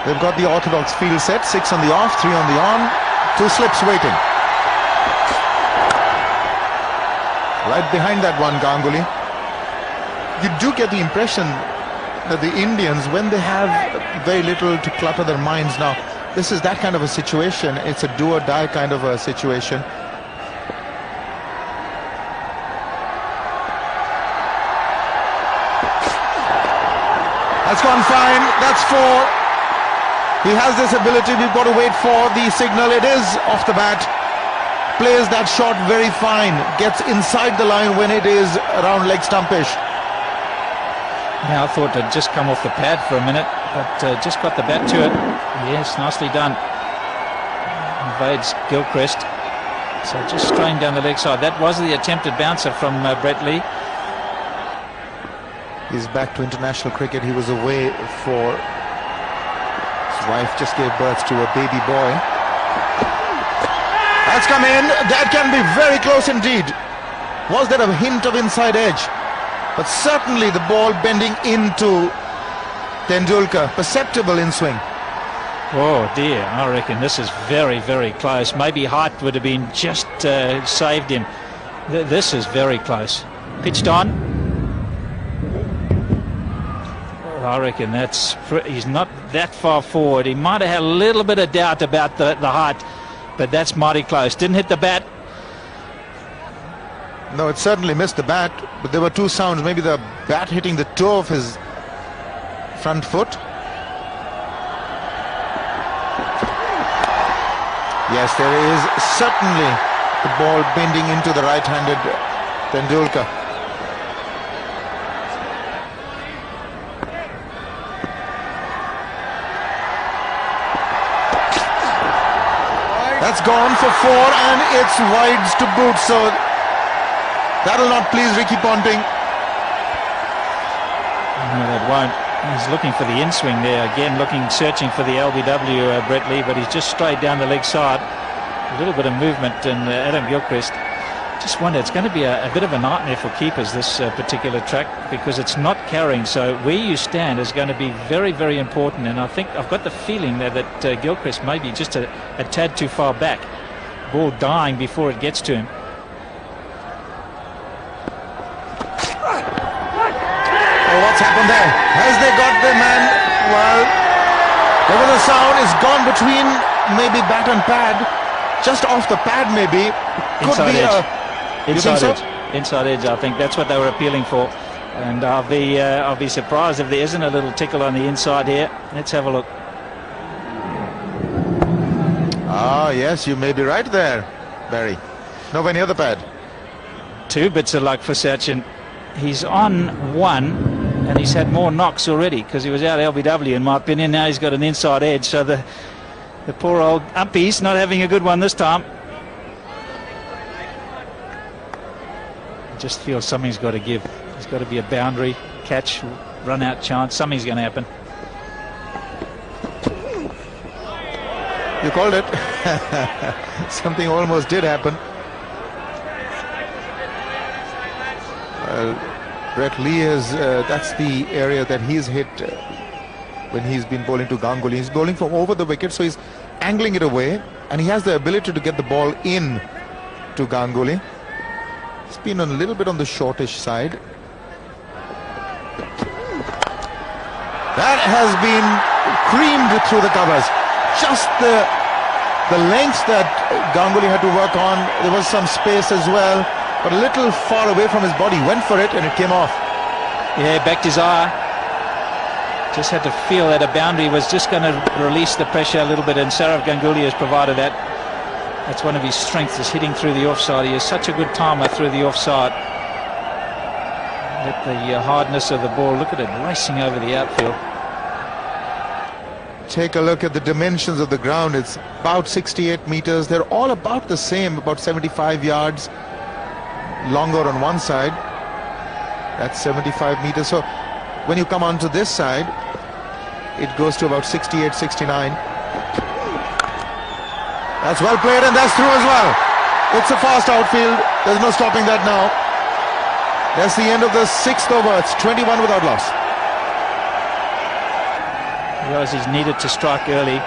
They've got the orthodox field set, 6 on the off, 3 on the on, 2 slips waiting. Right behind that one, Ganguly. You do get the impression that the Indians, when they have very little to clutter their minds now, this is that kind of a situation. It's a do or die kind of a situation. That's gone fine. That's 4. He has this ability. We've got to wait for the signal. It is off the bat. Plays that shot very fine. Gets inside the line when it is around leg stumpish. Yeah, I thought it'd just come off the pad for a minute, but just got the bat to it. Yes, nicely done. Invades Gilchrist. So just straying down the leg side. That was the attempted bouncer from Brett Lee. He's back to international cricket. He was away for his wife, just gave birth to a baby boy. That's come in. That can be very close indeed. Was there a hint of inside edge? But certainly the ball bending into Tendulkar. Perceptible in swing. Oh dear, I reckon this is very, very close. Maybe height would have been just saved him. This is very close. Pitched on. I reckon he's not that far forward. He might have had a little bit of doubt about the height, but that's mighty close. Didn't hit the bat. No, it certainly missed the bat, but there were 2 sounds. Maybe the bat hitting the toe of his front foot. Yes, there is certainly the ball bending into the right-handed Tendulkar. That's gone for 4 and it's wides to boot, so that'll not please Ricky Ponting. No, that won't. He's looking for the in-swing there again, searching for the LBW, Brett Lee, but he's just straight down the leg side. A little bit of movement, and Adam Gilchrist. Just wonder, it's going to be a bit of a nightmare for keepers, this particular track, because it's not carrying. So where you stand is going to be very, very important. And I think I've got the feeling there that Gilchrist may be just a tad too far back. Ball dying before it gets to him. Oh, what's happened there? Has they got the man? Well, there was a sound. It's gone between maybe bat and pad. Just off the pad, maybe. Could Inside be edge. Inside so? edge. Inside edge, I think that's what they were appealing for. And I'll be surprised if there isn't a little tickle on the inside here. Let's have a look. Ah, yes, you may be right there, Barry. Nowhere near the pad. 2 bits of luck for Sachin. He's on 1, and he's had more knocks already because he was out LBW, in my opinion. Now he's got an inside edge, so the poor old umpy's not having a good one this time. I just feel something's got to give. There's got to be a boundary, catch, run out chance. Something's going to happen. You called it. Something almost did happen. Brett Lee is, that's the area that he's hit when he's been bowling to Ganguly. He's bowling from over the wicket, so he's angling it away, and he has the ability to get the ball in to Ganguly. It's been a little bit on the shortish side. That has been creamed through the covers. Just the length that Ganguly had to work on. There was some space as well, but a little far away from his body. Went for it and it came off. Yeah, backed his eye. Just had to feel that a boundary was just going to release the pressure a little bit, and Sourav Ganguly has provided that. That's one of his strengths, is hitting through the offside. He is such a good timer through the offside. Let the hardness of the ball, look at it racing over the outfield. Take a look at the dimensions of the ground. It's about 68 meters. They're all about the same, about 75 yards longer on one side. That's 75 meters. So when you come onto this side, it goes to about 68, 69. That's well played, and that's through as well. It's a fast outfield. There's no stopping that now. That's the end of the 6th over. It's 21 without loss. realised he's needed to strike early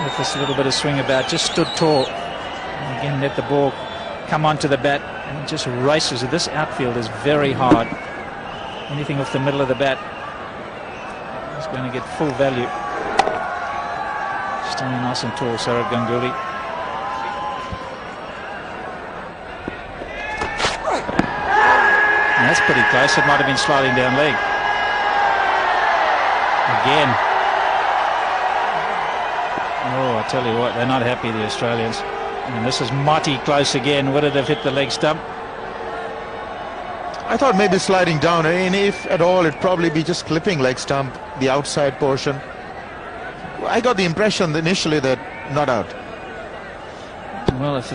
with this little bit of swing about. Just stood tall. And again, let the ball come onto the bat and just races. This outfield is very hard. Anything off the middle of the bat is going to get full value. Standing nice and tall, Sourav Ganguly. And that's pretty close. It might have been sliding down leg. Again. Oh, I tell you what, they're not happy, the Australians. And this is mighty close again. Would it have hit the leg stump? I thought maybe sliding down, and if at all, it'd probably be just clipping leg stump, the outside portion. I got the impression initially that not out. Well, if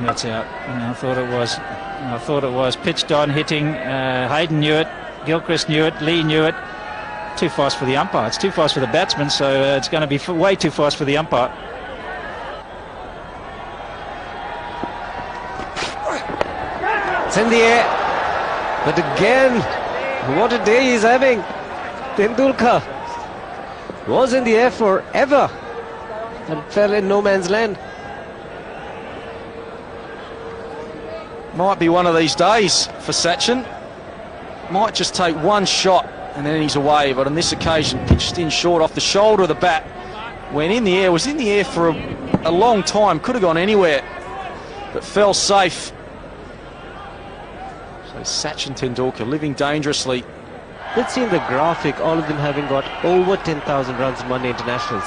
that's out. I thought it was. I thought it was pitched on, hitting. Hayden knew it. Gilchrist knew it. Lee knew it. Too fast for the umpire. It's too fast for the batsman, so it's going to be way too fast for the umpire. It's in the air, but again, what a day he's having. Tendulkar was in the air forever and fell in no man's land. Might be one of these days for Sachin. Might just take one shot and then he's away, but on this occasion pitched in short off the shoulder of the bat. Went in the air, was in the air for a long time, could have gone anywhere, but fell safe. So Sachin Tendulkar living dangerously. Let's see in the graphic, all of them having got over 10,000 runs in one-day internationals.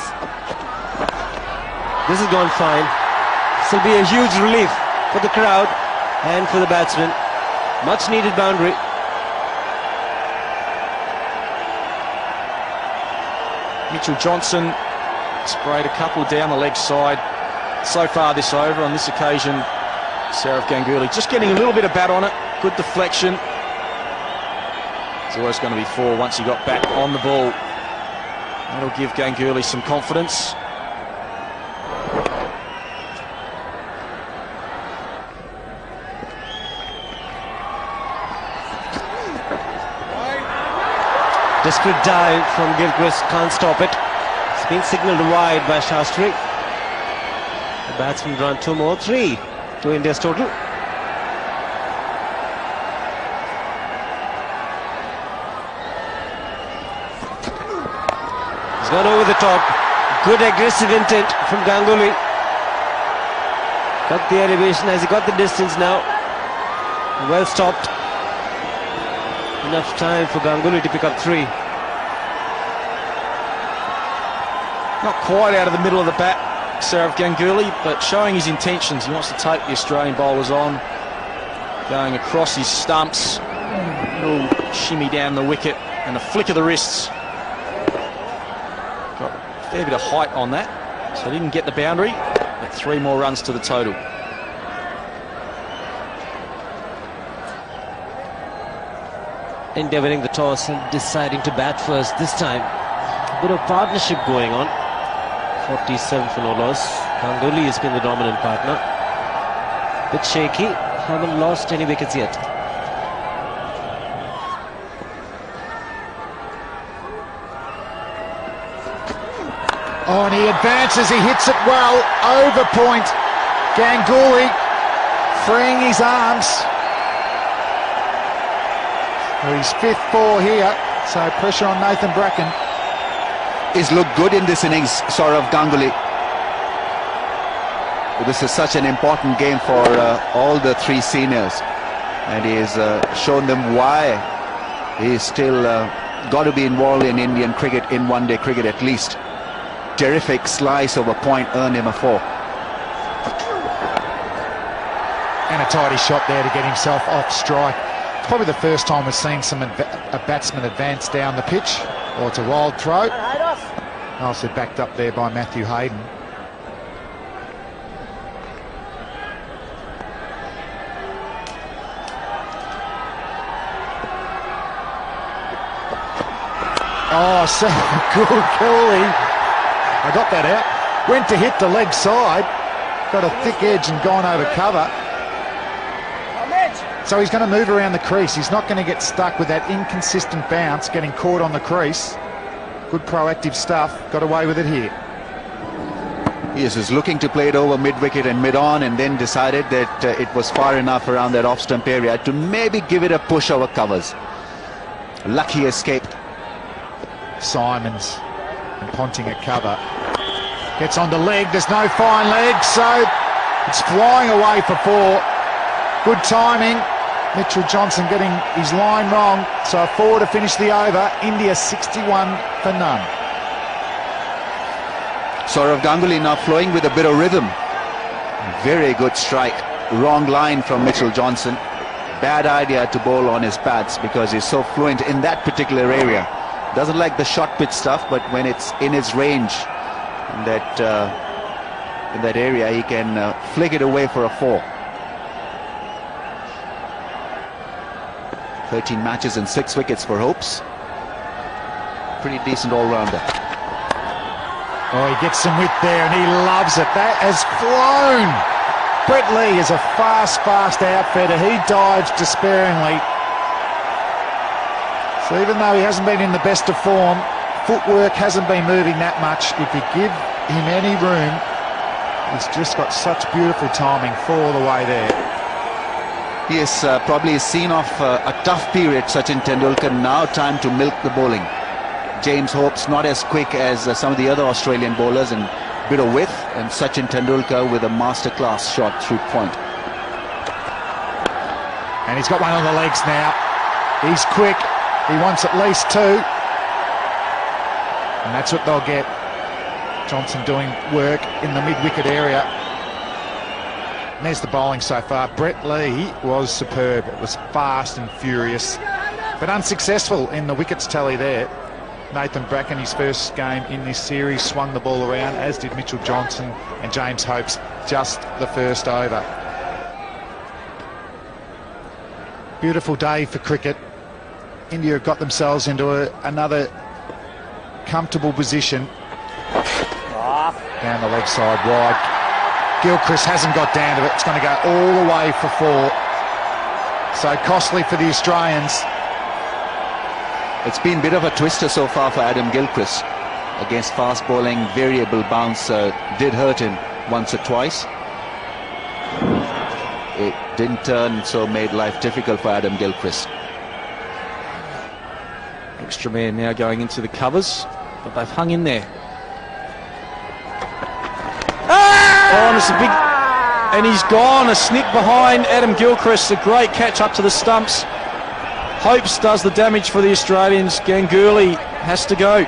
This has gone fine. This will be a huge relief for the crowd and for the batsman. Much needed boundary. Mitchell Johnson sprayed a couple down the leg side. So far this over, on this occasion, Sourav Ganguly just getting a little bit of bat on it. Good deflection. It's always going to be 4 once he got back on the ball. That'll give Ganguly some confidence. Desperate dive from Gilchrist, can't stop it. It's been signalled wide by Shastri. The batsman run 2 more, 3 to India's total. He's gone over the top. Good aggressive intent from Ganguly. Got the elevation as he got the distance now. Well stopped. Enough time for Ganguly to pick up 3. Not quite out of the middle of the bat, Sourav Ganguly, but showing his intentions. He wants to take the Australian bowlers on. Going across his stumps. A little shimmy down the wicket and a flick of the wrists. Got a fair bit of height on that, so didn't get the boundary, but 3 more runs to the total. India winning the toss and deciding to bat first this time. A bit of partnership going on. 47 for no loss. Ganguly has been the dominant partner. Bit shaky, haven't lost any wickets yet. Oh, and he advances, he hits it well, over point. Ganguly freeing his arms. He's 5th 4 here, so pressure on Nathan Bracken. He's looked good in this innings, Sourav Ganguly. This is such an important game for all the 3 seniors, and he has shown them why he's still got to be involved in Indian cricket, in one-day cricket at least. Terrific slice over point earned him a 4. And a tidy shot there to get himself off strike. It's probably the first time we've seen a batsman advance down the pitch, or it's a wild throw. Nicely backed up there by Matthew Hayden. Oh, so good, Cooley. I got that out. Went to hit the leg side, got a thick edge and gone over cover. So he's going to move around the crease. He's not going to get stuck with that inconsistent bounce, getting caught on the crease. Good proactive stuff. Got away with it here. Yes, he's looking to play it over mid-wicket and mid-on, and then decided that it was far enough around that off-stump area to maybe give it a push over covers. Lucky escape. Simons and Ponting at cover. Gets onto leg. There's no fine leg, so it's flying away for 4. Good timing. Mitchell Johnson getting his line wrong. So a 4 to finish the over. India 61 for none. Sourav Ganguly now flowing with a bit of rhythm. Very good strike. Wrong line from Mitchell Johnson. Bad idea to bowl on his bats because he's so fluent in that particular area. Doesn't like the short pitch stuff, but when it's in his range, in that area, he can flick it away for a 4. 13 matches and 6 wickets for Hopes. Pretty decent all-rounder. Oh, he gets some width there and he loves it. That has flown. Brett Lee is a fast outfitter. He dives despairingly. So even though he hasn't been in the best of form, footwork hasn't been moving that much. If you give him any room, he's just got such beautiful timing all the way there. He has probably seen off a tough period, Sachin Tendulkar. Now time to milk the bowling. James Hope's not as quick as some of the other Australian bowlers, and bit of width, and Sachin Tendulkar with a masterclass shot through point. And he's got one on the legs now. He's quick. He wants at least 2. And that's what they'll get. Johnson doing work in the mid-wicket area. And there's the bowling so far. Brett Lee was superb. It was fast and furious, but unsuccessful in the wickets tally there. Nathan Bracken, his first game in this series, swung the ball around, as did Mitchell Johnson, and James Hope's just the first over. Beautiful day for cricket. India have got themselves into another comfortable position. Down the leg side wide. Gilchrist hasn't got down to it. It's going to go all the way for 4. So costly for the Australians. It's been a bit of a twister so far for Adam Gilchrist. Against fast bowling, variable bounce did hurt him once or twice. It didn't turn, so made life difficult for Adam Gilchrist. Extra man now going into the covers, but they've hung in there. Oh, and it's a big... And he's gone, a snip behind Adam Gilchrist. A great catch up to the stumps. Hopes does the damage for the Australians. Ganguly has to go.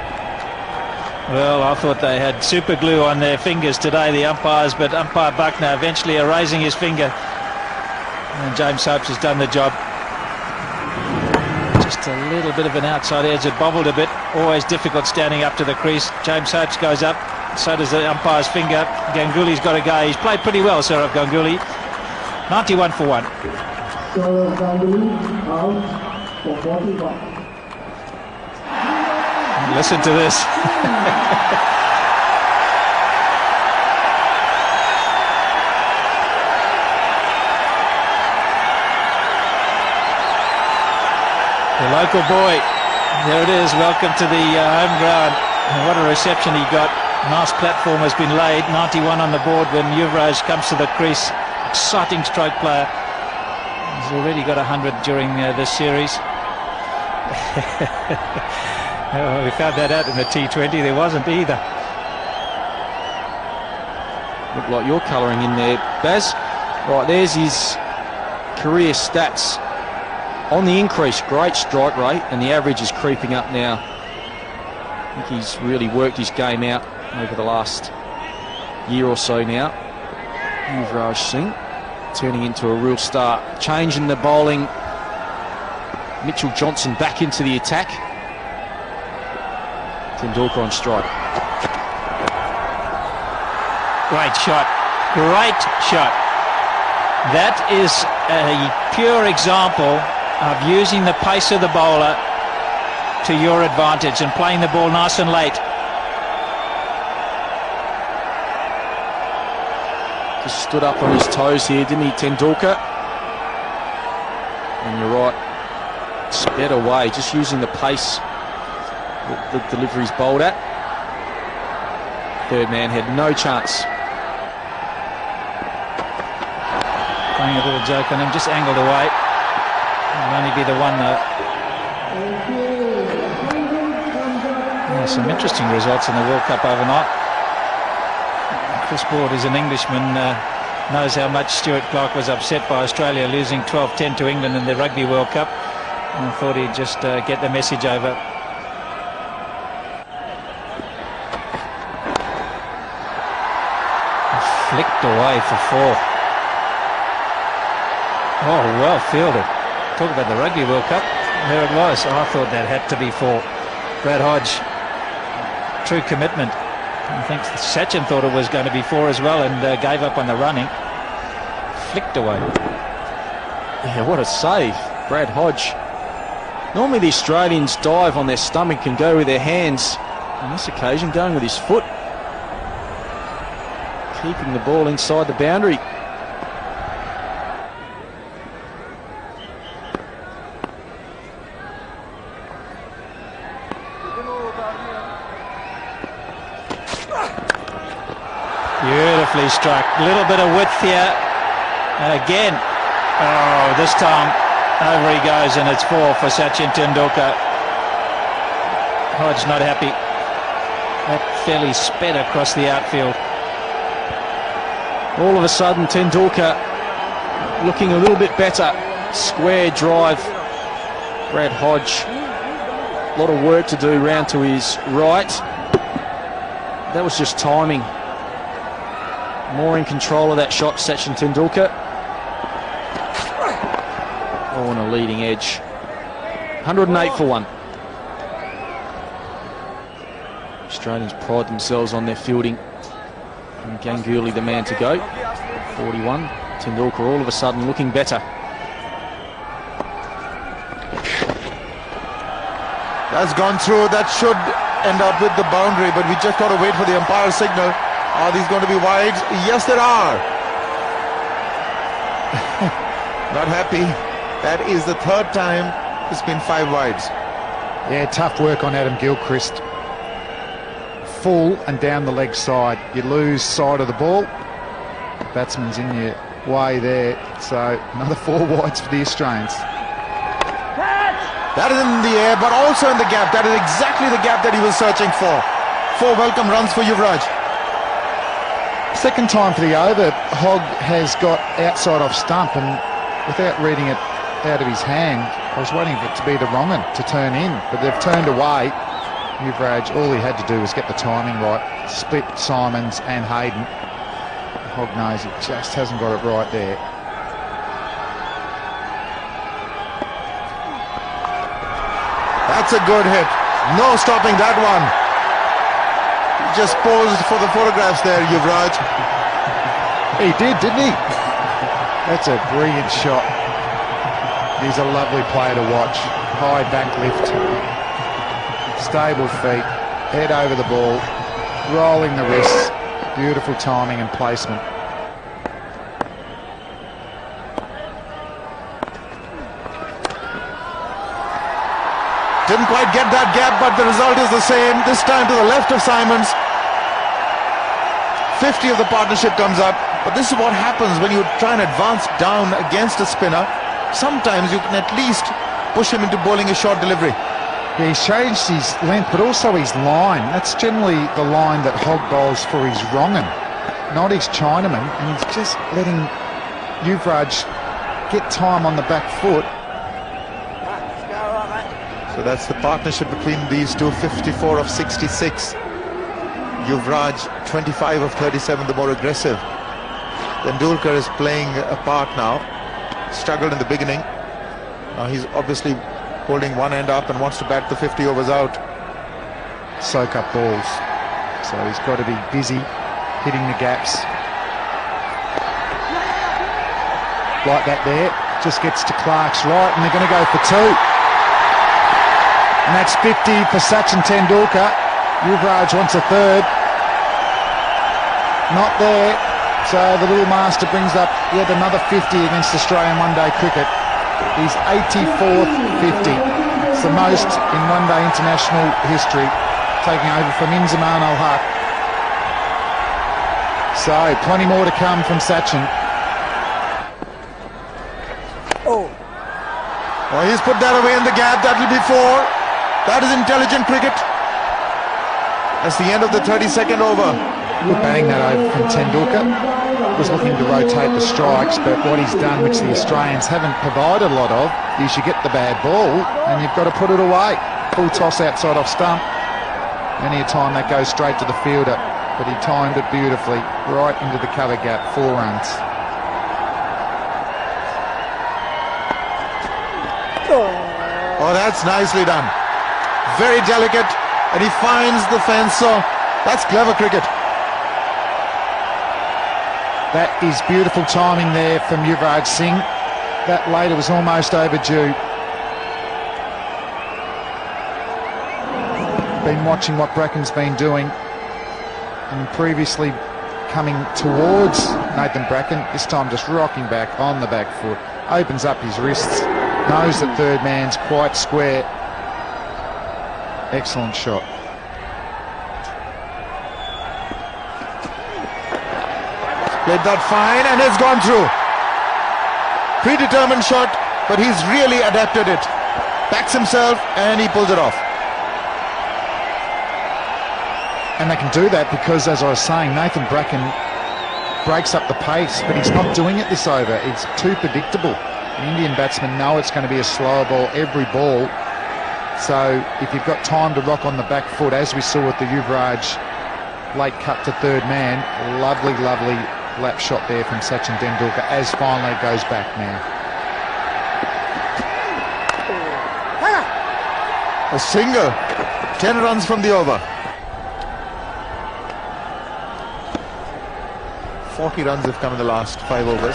Well, I thought they had super glue on their fingers today, the umpires, but umpire Buckner eventually erasing his finger. And James Hopes has done the job. Just a little bit of an outside edge. It bobbled a bit. Always difficult standing up to the crease. James Hopes goes up. So does the umpire's finger. Ganguly's got to go. He's played pretty well, Sourav Ganguly. 91 for 1. Sourav Ganguly out for 41. Listen to this. The local boy. There it is. Welcome to the home ground. And what a reception he got. Nice platform has been laid. 91 on the board when Yuvraj comes to the crease. Exciting stroke player. He's already got 100 during this series. Oh, we found that out in the T20. There wasn't either. Look like you're colouring in there, Baz. Right, there's his career stats on the increase. Great strike rate, and the average is creeping up now. I think he's really worked his game out over the last year or so now. Yuvraj Singh turning into a real star. Changing the bowling. Mitchell Johnson back into the attack. Tendulkar on strike. Great shot. Great shot. That is a pure example of using the pace of the bowler to your advantage and playing the ball nice and late. Just stood up on his toes here, didn't he, Tendulkar? And you're right, sped away, just using the pace that the delivery's bowled at. Third man had no chance. Playing a little joke on him, just angled away. It'll only be the one though. Yeah, some interesting results in the World Cup overnight. Chris Board is an Englishman, knows how much Stuart Clark was upset by Australia losing 12-10 to England in the Rugby World Cup. And I thought he'd just get the message over. Flicked away for 4. Oh, well fielded. Talk about the Rugby World Cup. There it was. I thought that had to be 4. Brad Hodge, true commitment. I think Sachin thought it was going to be 4 as well and gave up on the running. Flicked away. Yeah, what a save, Brad Hodge. Normally the Australians dive on their stomach and go with their hands. On this occasion, going with his foot. Keeping the ball inside the boundary. Beautifully struck. Little bit of width here. And again, oh, this time over he goes, and it's 4 for Sachin Tendulkar. Hodge not happy. That fairly sped across the outfield. All of a sudden, Tendulkar looking a little bit better. Square drive. Brad Hodge, a lot of work to do round to his right. That was just timing. More in control of that shot, Sachin Tendulkar. Oh, on a leading edge. 108 for 1. Australians pride themselves on their fielding. And Ganguly the man to go. 41. Tendulkar all of a sudden looking better. That's gone through. That should end up with the boundary, but we just got to wait for the umpire signal. Are these going to be wides? Yes, there are. Not happy. That is the 3rd time it's been 5 wides. Yeah, tough work on Adam Gilchrist. Full and down the leg side. You lose sight of the ball. The batsman's in your way there. So another 4 wides for the Australians. That is in the air, but also in the gap. That is exactly the gap that he was searching for. 4 welcome runs for Yuvraj. Second time for the over, Hogg has got outside off stump, and without reading it out of his hand, I was waiting for it to be the wrong one to turn in, but they've turned away. Yuvraj, all he had to do was get the timing right, split Simons and Hayden. Hogg knows he just hasn't got it right there. That's a good hit. No stopping that one. Just posed for the photographs there, Yuvraj. He did, didn't he? That's a brilliant shot. He's a lovely player to watch. High back lift, stable feet, head over the ball, rolling the wrists, beautiful timing and placement. Didn't quite get that gap, but the result is the same. This time to the left of Simons. 50 of the partnership comes up, but this is what happens when you try and advance down against a spinner. Sometimes you can at least push him into bowling a short delivery. Yeah, he's changed his length, but also his line. That's generally the line that Hogg bowls for his wrong-un, not his Chinaman, and he's just letting Yuvraj get time on the back foot. So that's the partnership between these two, 54 of 66. Yuvraj, 25 of 37, the more aggressive. Tendulkar is playing a part now. Struggled in the beginning. Now he's obviously holding one end up and wants to bat the 50 overs out. Soak up balls. So he's got to be busy hitting the gaps. Like that there. Just gets to Clark's right, and they're going to go for 2. And that's 50 for Sachin Tendulkar. Yuvraj wants a 3rd. Not there. So the little master brings up yet another 50 against Australian one-day cricket. He's 84th 50. It's the most in one-day international history, taking over from Inzamam al-Haq. So, plenty more to come from Sachin. Oh, he's put that away in the gap. That will be 4. That is intelligent cricket. That's the end of the 32nd over. Good batting that over from Tendulkar. Was looking to rotate the strikes, but what he's done, which the Australians haven't provided a lot of, is you get the bad ball and you've got to put it away. Full toss outside off stump. Many a time that goes straight to the fielder, but he timed it beautifully, right into the cover gap, 4 runs. Oh, that's nicely done. Very delicate, and he finds the fence, so that's clever cricket. That is beautiful timing there from Yuvraj Singh. That later was almost overdue. Been watching what Bracken's been doing, and previously coming towards Nathan Bracken, this time just rocking back on the back foot, opens up his wrists, knows that third man's quite square. Excellent shot. Played that fine and it's gone through. Predetermined shot, but he's really adapted it. Backs himself and he pulls it off. And they can do that because, as I was saying, Nathan Bracken breaks up the pace, but he's not doing it this over. It's too predictable. The Indian batsmen know it's going to be a slower ball every ball. So if you've got time to rock on the back foot, as we saw with the Yuvraj late cut to third man, lovely, lovely lap shot there from Sachin Tendulkar as finally goes back now. A single, 10 runs from the over. 40 runs have come in the last 5 overs.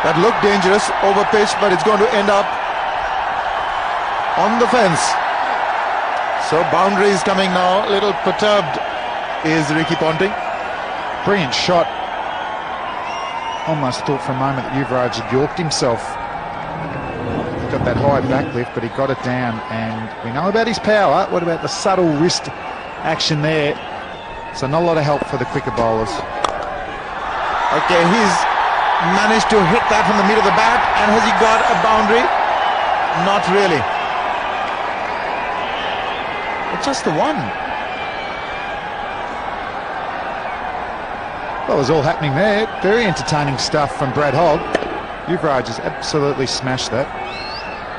That looked dangerous over pitch, but it's going to end up on the fence. So boundary is coming now. A little perturbed is Ricky Ponting. Brilliant shot. Almost thought for a moment that Yuvraj had yorked himself. He got that high backlift, but he got it down. And we know about his power. What about the subtle wrist action there? So not a lot of help for the quicker bowlers. Okay, he's managed to hit that from the middle of the bat. And has he got a boundary? Not really. It's just the one. Well, it was all happening there. Very entertaining stuff from Brad Hogg. Yuvraj has absolutely smashed that.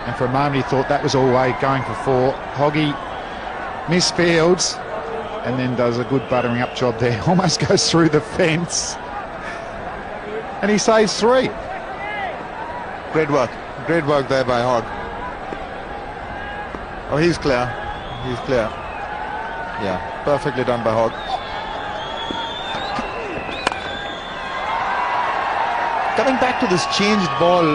And for a moment he thought that was all way going for 4. Hoggy misfields and then does a good buttering up job there. Almost goes through the fence. And he saves 3. Great work. Great work there by Hogg. Oh, he's clear. He's clear. Yeah, perfectly done by Hogg. Coming back to this changed ball,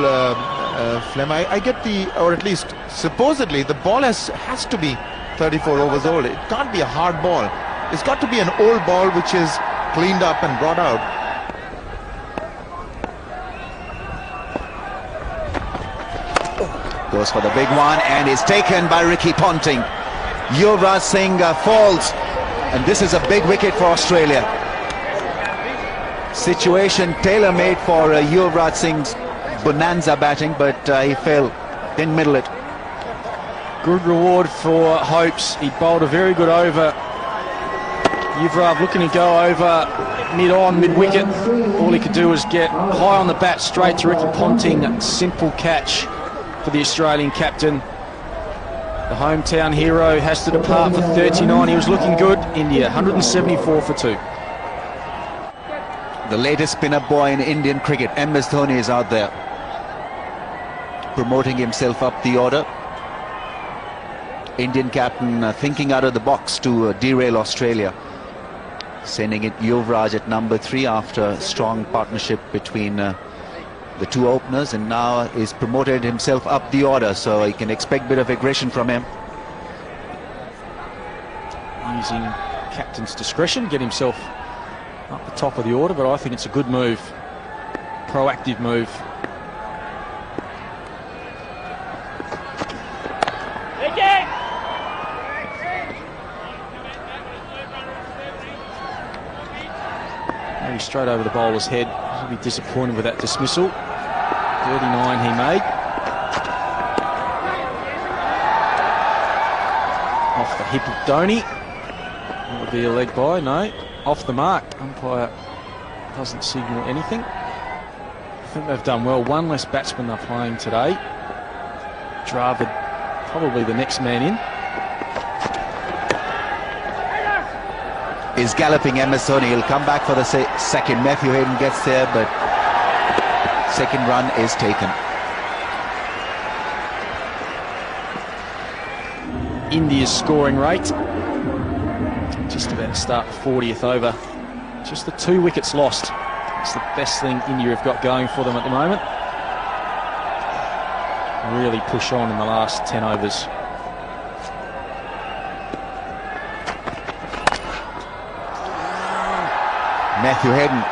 Flem, I get or at least supposedly, the ball has to be 34 overs old. It can't be a hard ball. It's got to be an old ball which is cleaned up and brought out. Goes for the big one and is taken by Ricky Ponting. Yuvraj Singh falls, and this is a big wicket for Australia. Situation tailor-made for Yuvraj Singh's bonanza batting, but he fell, didn't middle it. Good reward for Hopes. He bowled a very good over. Yuvraj looking to go over mid-on, mid-wicket. All he could do was get high on the bat straight to Ricky Ponting. Simple catch for the Australian captain. The hometown hero has to depart for 39. He was looking good. India 174 for 2. The latest spin-up boy in Indian cricket, MS Dhoni, is out there, promoting himself up the order. Indian captain thinking out of the box to derail Australia, sending it Yuvraj at number 3 after a strong partnership between the 2 openers, and now is promoted himself up the order, so you can expect a bit of aggression from him. Using captain's discretion, get himself up the top of the order, but I think it's a good move, proactive move. Maybe straight over the bowler's head. He'll be disappointed with that dismissal. 39 he made. Off the hip of Dhoni. That would be a leg by, no. Off the mark. Umpire doesn't signal anything. I think they've done well. One less batsman they're playing today. Dravid, probably the next man in. Is galloping MS Dhoni. He'll come back for the second. Matthew Hayden gets there, but second run is taken. India's scoring rate just about to start the 40th over. Just the 2 wickets lost. It's the best thing India have got going for them at the moment. Really push on in the last 10 overs. Matthew Hayden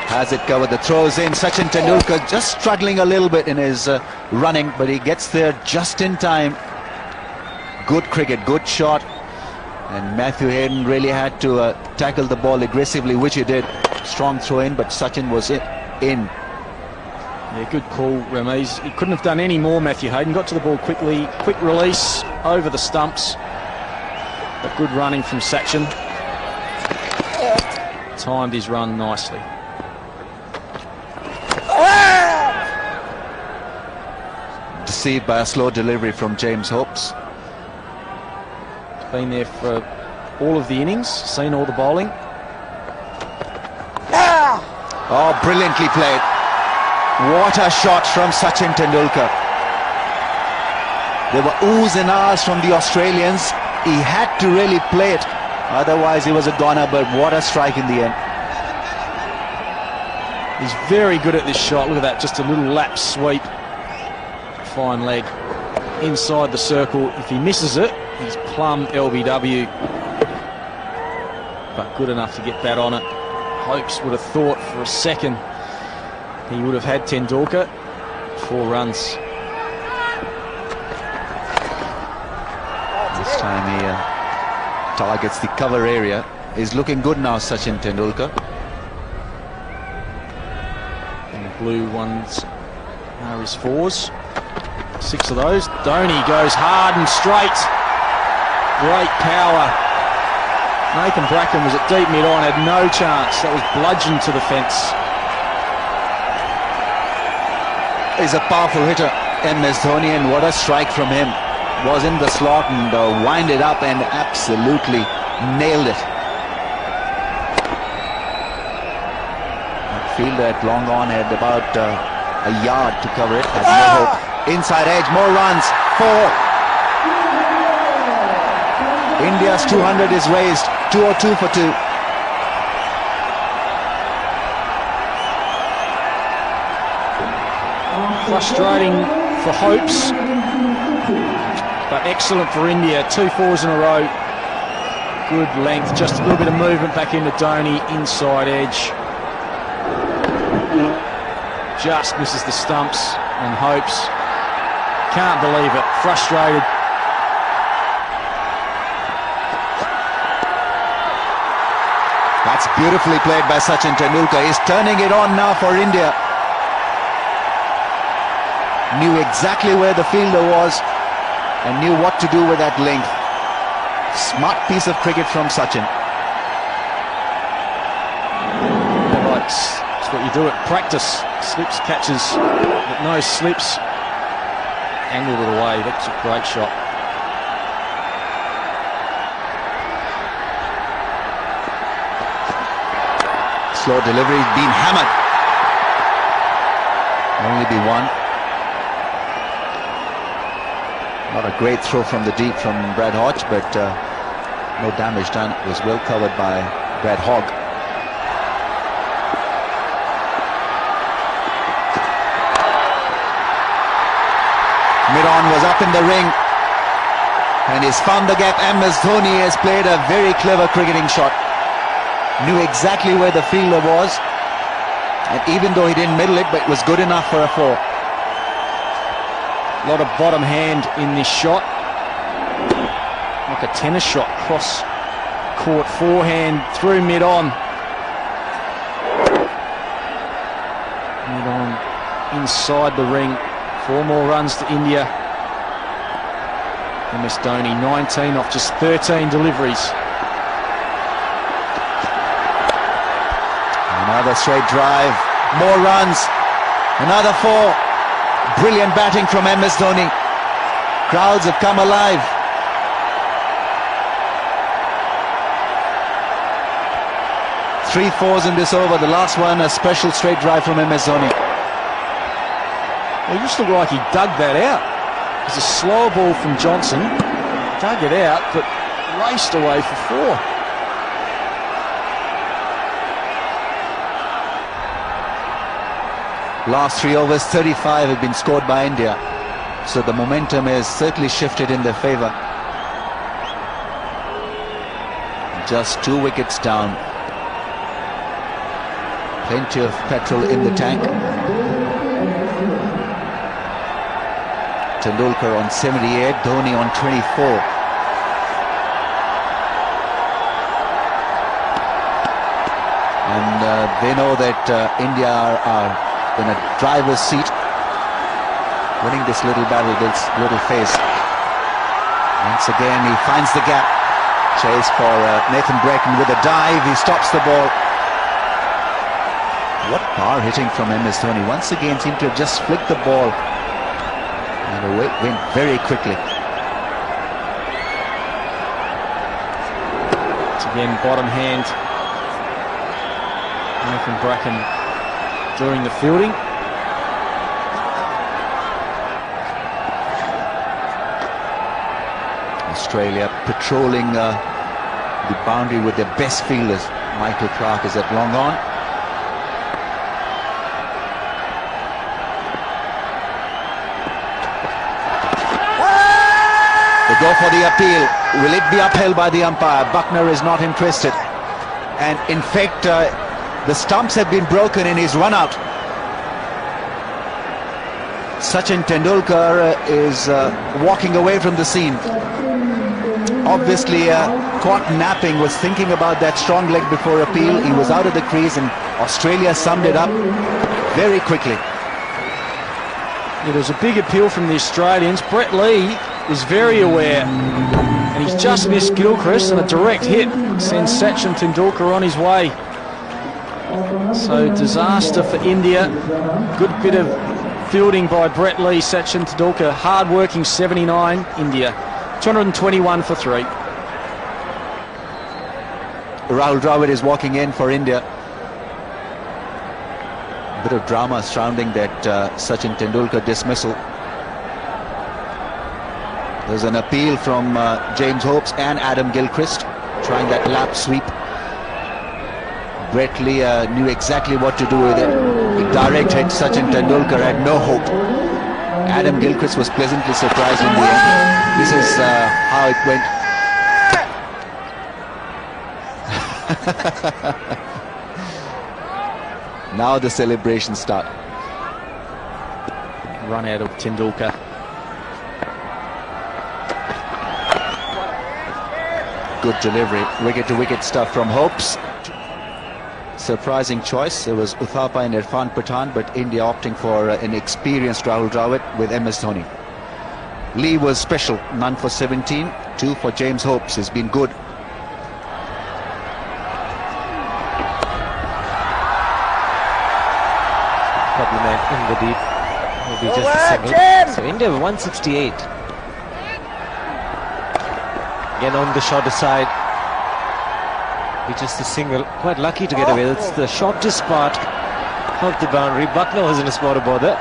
has it covered. The throws in. Sachin Tendulkar just struggling a little bit in his running, but he gets there just in time. Good cricket, good shot. And Matthew Hayden really had to tackle the ball aggressively, which he did. Strong throw in, but Sachin was in. Yeah, good call, Ramiz. He couldn't have done any more, Matthew Hayden. Got to the ball quickly. Quick release over the stumps. But good running from Sachin. Timed his run nicely. Deceived by a slow delivery from James Hopes. Been there for all of the innings, seen all the bowling. Oh, brilliantly played. What a shot from Sachin Tendulkar. There were oohs and ahs from the Australians. He had to really play it. Otherwise, he was a goner, but what a strike in the end. He's very good at this shot. Look at that, just a little lap sweep. Fine leg. Inside the circle. If he misses it, he's plumb LBW. But good enough to get that on it. Hopes would have thought for a second he would have had Tendulkar. 4 runs. This time he targets the cover area. He's looking good now, Sachin Tendulkar. And the blue ones are his 4s. 6 of those. Dhoni goes hard and straight. Great power. Nathan Bracken was at deep mid-on, had no chance. That was bludgeoned to the fence. He's a powerful hitter, MS Dhoni, and what a strike from him. Was in the slot and winded up and absolutely nailed it. That fielder at long on had about a yard to cover it. Had no hope. Inside edge, more runs. 4. India's 200 is raised. 202 for 2. Frustrating for Hopes, but excellent for India. 2 4s in a row. Good length, just a little bit of movement back into Dhoni, inside edge. Just misses the stumps, and Hopes can't believe it, frustrated. That's beautifully played by Sachin Tendulkar. He's turning it on now for India. Knew exactly where the fielder was and knew what to do with that length. Smart piece of cricket from Sachin. That's what you do at practice. Slips, catches, but no slips. Angled it away. That's a great shot. Slow delivery, been hammered. Only be 1. Not a great throw from the deep from Brad Hodge, but no damage done. It was well covered by Brad Hogg. Mid-on was up in the ring and he's found the gap. MS Dhoni has played a very clever cricketing shot. Knew exactly where the fielder was, and even though he didn't middle it, but it was good enough for a 4. A lot of bottom hand in this shot. Like a tennis shot, cross caught forehand through mid-on. Mid-on inside the ring. 4 more runs to India. MS Dhoni 19 off just 13 deliveries. Another straight drive, more runs, another 4. Brilliant batting from MS Dhoni. Crowds have come alive. Three 4s in this over. The last one, a special straight drive from MS Dhoni. Well, it just looked like he dug that out. It's a slow ball from Johnson. Dug it out, but raced away for 4. Last 3 overs, 35 have been scored by India. So the momentum has certainly shifted in their favour. Just 2 wickets down. Plenty of petrol in the tank. Tendulkar on 78, Dhoni on 24. And they know that India are in a driver's seat, winning this little battle, this little phase. Once again, he finds the gap. Chase for Nathan Bracken with a dive. He stops the ball. What power hitting from MS Dhoni. Once again seemed to have just flicked the ball and away went very quickly. It's again bottom hand. Nathan Bracken doing the fielding. Australia patrolling the boundary with their best fielders. Michael Clarke is at long on. They go for the appeal. Will it be upheld by the umpire? Buckner is not interested. And in fact, the stumps have been broken in his run out. Sachin Tendulkar is walking away from the scene. Obviously caught napping, was thinking about that strong leg before appeal. He was out of the crease and Australia summed it up very quickly. Yeah, there was a big appeal from the Australians. Brett Lee is very aware, and he's just missed Gilchrist, and a direct hit sends Sachin Tendulkar on his way. So disaster for India. Good bit of fielding by Brett Lee. Sachin Tendulkar, hard-working 79. India 221 for 3. Rahul Dravid is walking in for India. Bit of drama surrounding that Sachin Tendulkar dismissal. There's an appeal from James Hopes and Adam Gilchrist trying that lap sweep. Brett Lee knew exactly what to do with it. He direct hit. Sachin Tendulkar had no hope. Adam Gilchrist was pleasantly surprised in the end. This is how it went. Now the celebrations start. Run out of Tendulkar. Good delivery. Wicket-to-wicket stuff from Hopes. Surprising choice. It was Uthappa and Irfan Pathan, but India opting for an experienced Rahul Dravid with MS Dhoni. Lee was special. None for 17. 2 for James Hopes. Has been good. Couple man in the deep. Will be just a single. So India 168. Again on the shorter side. Be just a single. Quite lucky to get away. That's the shortest part of the boundary. Buckner was in a spot about that.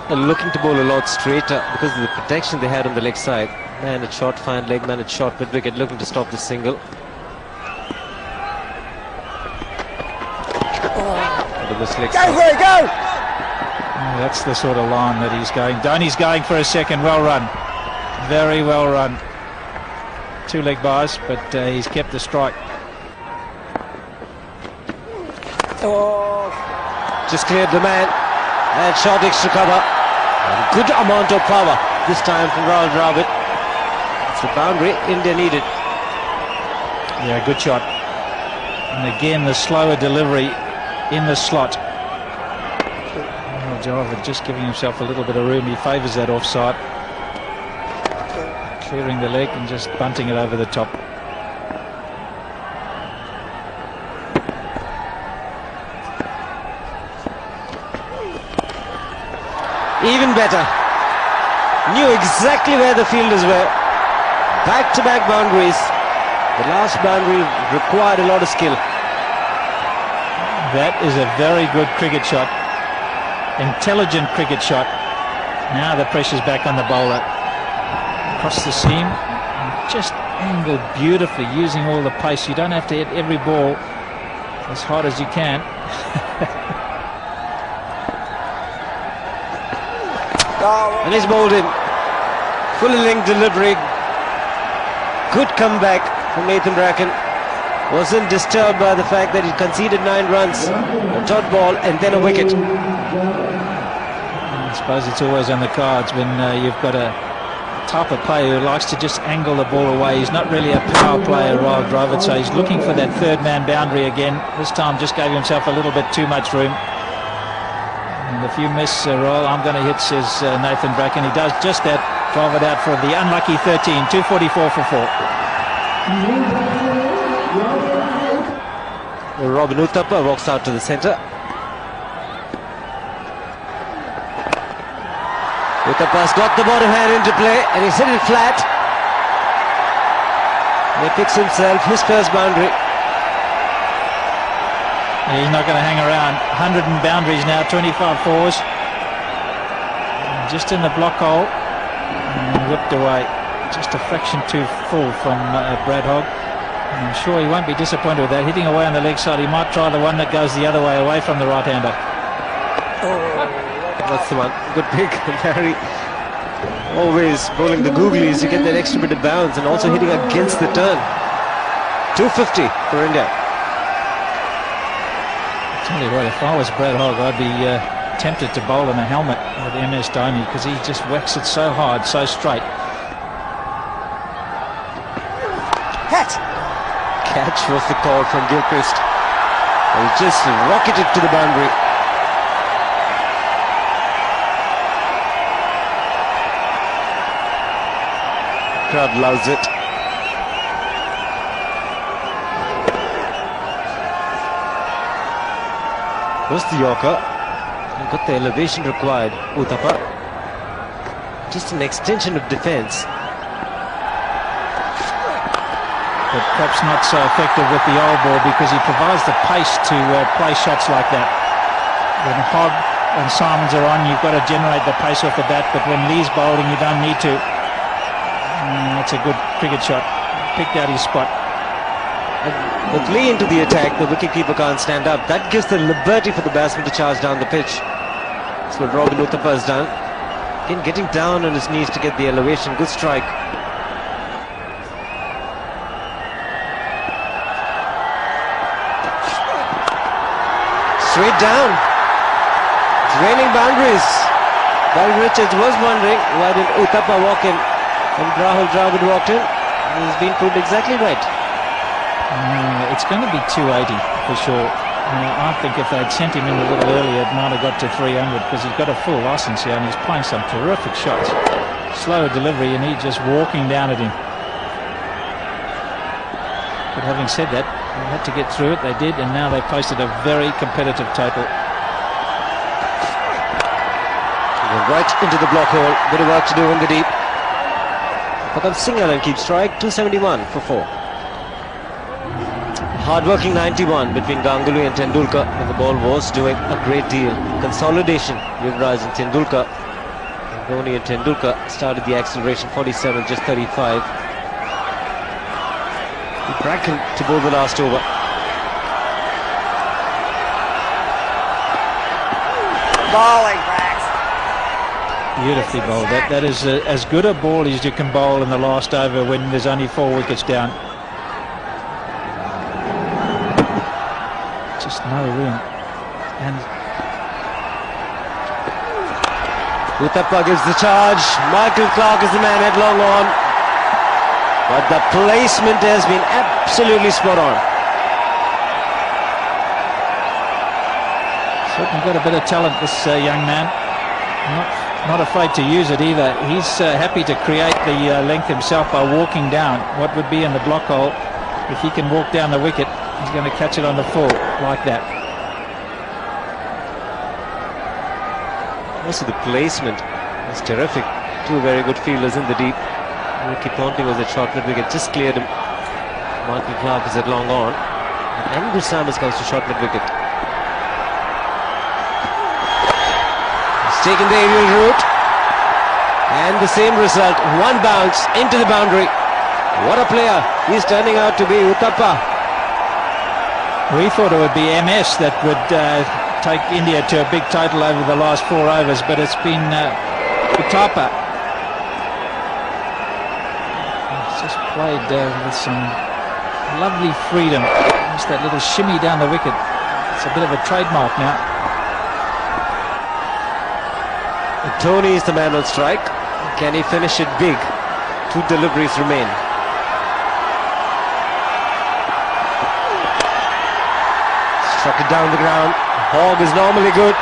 They're looking to bowl a lot straighter because of the protection they had on the leg side. Man at short, fine leg, man at short mid wicket, looking to stop the single. Go! That's the sort of line that he's going. Dhoni's going for a second. Well run. Very well run. 2 leg bars, but he's kept the strike. Just cleared the man. And short extra cover. Good amount of power this time from Rahul Dravid. It's the boundary India needed. Yeah, good shot. And again, the slower delivery in the slot. Rahul Dravid just giving himself a little bit of room. He favours that offside. Clearing the leg and just bunting it over the top. Even better. Knew exactly where the fielders were. Back-to-back boundaries. The last boundary required a lot of skill. That is a very good cricket shot. Intelligent cricket shot. Now the pressure's back on the bowler. Across the seam. And just angled beautifully, using all the pace. You don't have to hit every ball as hard as you can. And he's bowled in. Fully linked delivery. Good comeback from Nathan Bracken. Wasn't disturbed by the fact that he conceded 9 runs. A dot ball and then a wicket. I suppose it's always on the cards when you've got a type of player who likes to just angle the ball away. He's not really a power player, Rahul Dravid, so he's looking for that third man boundary again. This time just gave himself a little bit too much room. And if you miss Rahul, I'm going to hit, says Nathan Bracken. He does just that, drive it out for the unlucky 13, 244 for 4. Robin Uthappa walks out to the centre. Uthappa's got the bottom hand into play and he's hit it flat. He picks himself his first boundary. He's not going to hang around. 100 boundaries now, 25 fours. Just in the block hole. And whipped away. Just a fraction too full from Brad Hogg. I'm sure he won't be disappointed with that. Hitting away on the leg side, he might try the one that goes the other way, away from the right-hander. That's the one. Good pick, Larry. Always bowling the googlies to get that extra bit of bounce and also hitting against the turn. 250 for India. Tell you what, if I was Brad Hogg, I'd be tempted to bowl in a helmet with MS Dhoni because he just whacks it so hard, so straight. Catch was the call from Gilchrist. He just rocketed to the boundary. Crowd loves it. Was the Yorker. Got the elevation required. Uthappa. Just an extension of defence. But perhaps not so effective with the old ball because he provides the pace to play shots like that. When Hogg and Simons are on, you've got to generate the pace off the bat, but when Lee's bowling, you don't need to. That's a good cricket shot. Picked out his spot. With Lee into the attack, the wicketkeeper can't stand up. That gives the liberty for the batsman to charge down the pitch. That's what Robin Uthappa has done. Again, getting down on his knees to get the elevation. Good strike. Straight down. It's raining boundaries. Gary Richards was wondering why did Uthappa walk in and Rahul Dravid walked in. He's been proved exactly right. It's going to be 280 for sure. I think if they'd sent him in a little earlier, it might have got to 300 because he's got a full licence here and he's playing some terrific shots. Slower delivery and he's just walking down at him. But having said that, they had to get through it. They did, and now they've posted a very competitive total. Right into the block hole. Bit of work to do in the deep. Pakam Singhal and keep strike. 271 for 4. Hard-working 91 between Ganguly and Tendulkar, and the ball was doing a great deal. Consolidation, Yuvraj and Tendulkar. And Dhoni and Tendulkar started the acceleration, 47, just 35. Bracken to bowl the last over. Bowling, Brax. Beautifully bowled. That is as good a ball as you can bowl in the last over when there's only 4 wickets down. Just no room. And Uthappa gives the charge. Michael Clark is the man headlong on. But the placement has been absolutely spot on. Certainly got a bit of talent, this young man. Not afraid to use it either. He's happy to create the length himself by walking down what would be in the block hole. If he can walk down the wicket, he's going to catch it on the full like that. Also the placement was terrific. Two very good fielders in the deep. Ricky Ponting was at short mid wicket, just cleared him. Michael Clark is at long on. And Andrew Summers comes to short mid wicket. He's taken the aerial route. And the same result, one bounce into the boundary. What a player he's turning out to be, Uthappa. We thought it would be MS that would take India to a big total over the last 4 overs, but it's been Uthappa. He's just played with some lovely freedom. Just that little shimmy down the wicket. It's a bit of a trademark now. Tony is the man on strike. Can he finish it big? 2 deliveries remain. Struck it down the ground. Hogg is normally good,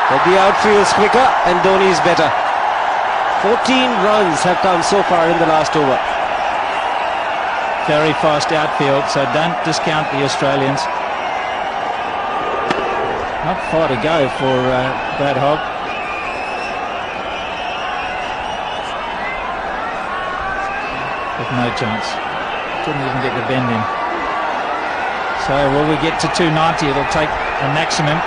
but the outfield's quicker and Dhoni is better. 14 runs have come so far in the last over. Very fast outfield, so don't discount the Australians. Not far to go for Brad Hogg. With no chance. Couldn't even get the bend in. So will we get to 290? It'll take a maximum.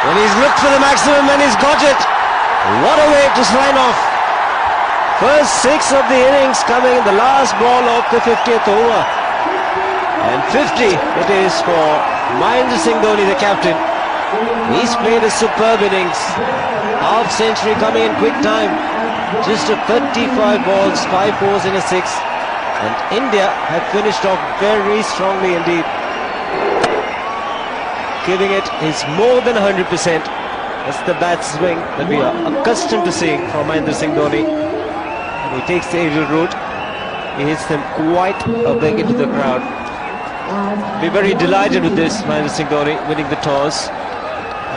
Well, he's looked for the maximum and he's got it. What a way to sign off. First 6 of the innings coming in the last ball of the 50th over. And 50 it is for Mahendra Singh Dhoni, the captain. He's played a superb innings. Half century coming in quick time. Just a 35 balls, 5 fours and a 6. And India had finished off very strongly indeed. Giving it his more than 100%. That's the bat swing that we are accustomed to seeing from Mahendra Singh Dhoni. And he takes the aerial route. He hits them quite a big into the crowd. Be very delighted with this, Mahendra Singh Dhoni winning the toss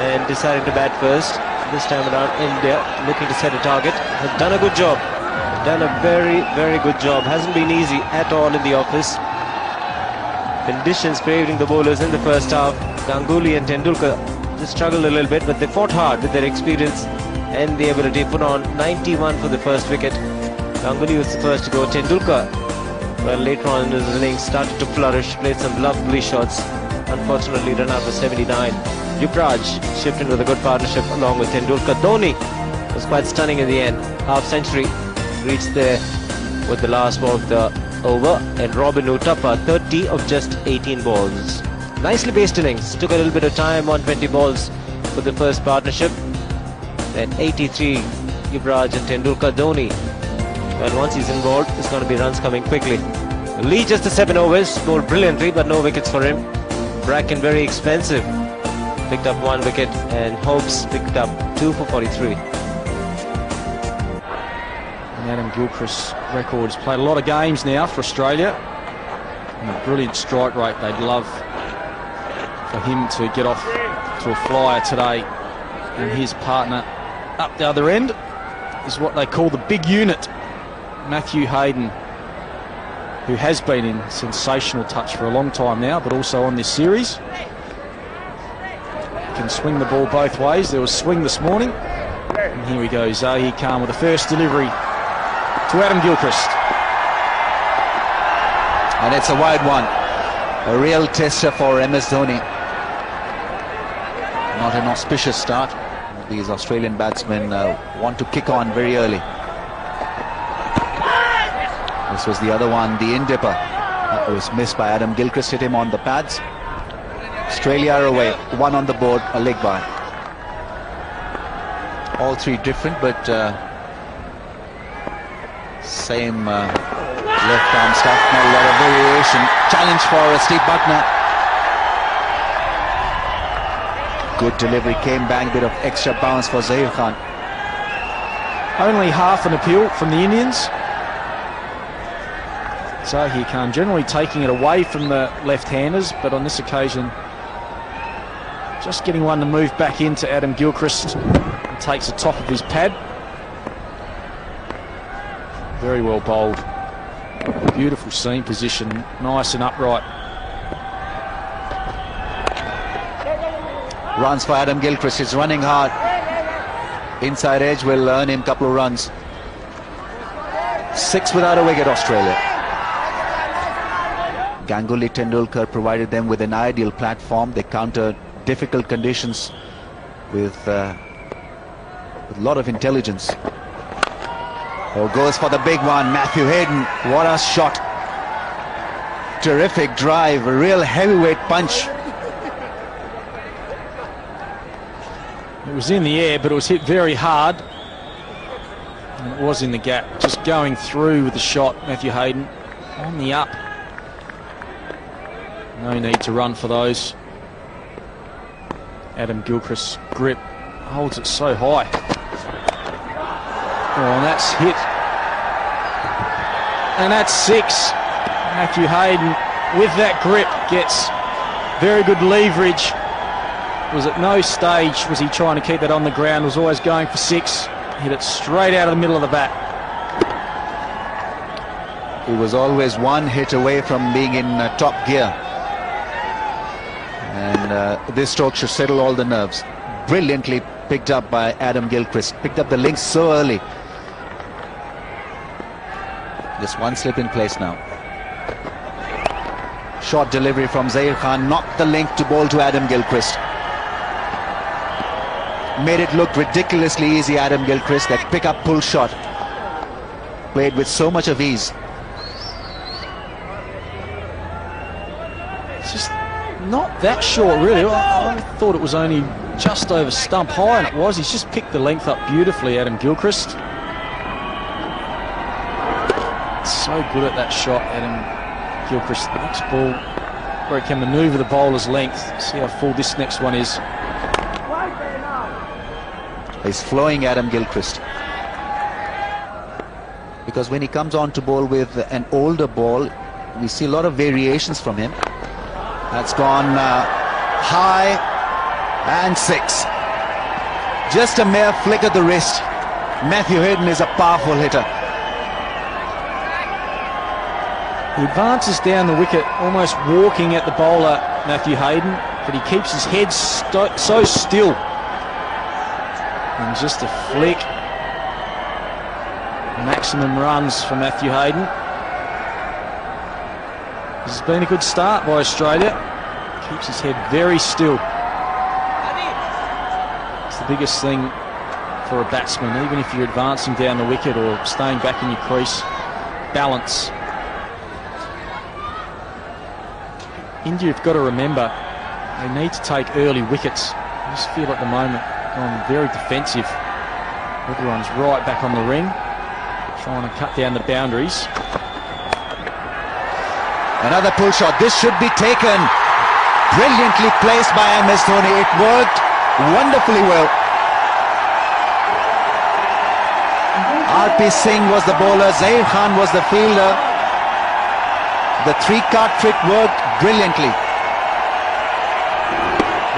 and deciding to bat first. This time around, India looking to set a target. Has done a good job. Done a very, very good job. Hasn't been easy at all in the office. Conditions favoring the bowlers in the first half. Ganguly and Tendulkar just struggled a little bit, but they fought hard with their experience and the ability. Put on 91 for the first wicket. Ganguly was the first to go. Tendulkar, well, later on in his innings, started to flourish, played some lovely shots. Unfortunately, run out for 79. Yuvraj chipped in with a good partnership along with Tendulkar. Dhoni was quite stunning in the end. Half century reached there with the last ball of the over. And Robin Uthappa, 30 of just 18 balls. Nicely based innings. Took a little bit of time, 120 balls for the first partnership. Then 83, Yuvraj and Tendulkar. Dhoni, well, once he's involved, there's going to be runs coming quickly. Lee just the 7 overs, scored brilliantly, but no wickets for him. Bracken very expensive. Picked up 1 wicket, and Hobbs picked up 2 for 43. And Adam Gilchrist's record. He's played a lot of games now for Australia. And a brilliant strike rate. They'd love for him to get off to a flyer today. And his partner up the other end is what they call the big unit, Matthew Hayden, who has been in sensational touch for a long time now, but also on this series. Can swing the ball both ways. There was swing this morning. And here we go, Zahir Khan with the first delivery to Adam Gilchrist. And it's a wide one. A real tester for MS Dhoni. Not an auspicious start. These Australian batsmen want to kick on very early. This was the other one, the in-dipper. That was missed by Adam Gilchrist, hit him on the pads. Australia are away, 1 on the board, a leg by. All 3 different, but same left arm stuff. Not a lot of situation. Challenge for Steve Buckner. Good delivery, came back, bit of extra bounce for Zahir Khan. Only half an appeal from the Indians. Zahir Khan generally taking it away from the left-handers, but on this occasion just getting one to move back into Adam Gilchrist. He takes the top of his pad. Very well bowled. Beautiful seam position, nice and upright. Runs for Adam Gilchrist. He's running hard. Inside edge will earn him a couple of runs. 6 without a wicket, Australia. Ganguly Tendulkar provided them with an ideal platform. They countered difficult conditions with a lot of intelligence. Oh, goes for the big one, Matthew Hayden. What a shot. Terrific drive, a real heavyweight punch. It was in the air, but it was hit very hard. And it was in the gap. Just going through with the shot, Matthew Hayden on the up. No need to run for those. Adam Gilchrist's grip holds it so high. Oh, and that's hit. And that's 6. Matthew Hayden, with that grip, gets very good leverage. Was at no stage was he trying to keep that on the ground, was always going for 6. Hit it straight out of the middle of the bat. He was always one hit away from being in top gear. And this stroke should settle all the nerves. Brilliantly picked up by Adam Gilchrist. Picked up the links so early. Just one slip in place now. Short delivery from Zahir Khan. Knocked the link to bowl to Adam Gilchrist. Made it look ridiculously easy, Adam Gilchrist. That pick-up pull shot. Played with so much of ease. It's just not that short, really. I thought it was only just over stump high, and it was. He's just picked the length up beautifully, Adam Gilchrist. So good at that shot, Adam Gilchrist. The next ball, where he can manoeuvre the bowler's length. See how full this next one is. He's flowing, Adam Gilchrist. Because when he comes on to bowl with an older ball, we see a lot of variations from him. That's gone high and 6. Just a mere flick of the wrist. Matthew Hayden is a powerful hitter. He advances down the wicket, almost walking at the bowler, Matthew Hayden, but he keeps his head so still. And just a flick. Maximum runs for Matthew Hayden. This has been a good start by Australia. Keeps his head very still. It's the biggest thing for a batsman, even if you're advancing down the wicket or staying back in your crease. Balance. India have got to remember they need to take early wickets. I just feel at the moment gone very defensive. Everyone's right back on the ring, trying to cut down the boundaries. Another pull shot. This should be taken. Brilliantly placed by MS Dhoni. It worked wonderfully well. RP Singh was the bowler. Zahir Khan was the fielder. The 3-card trick worked brilliantly.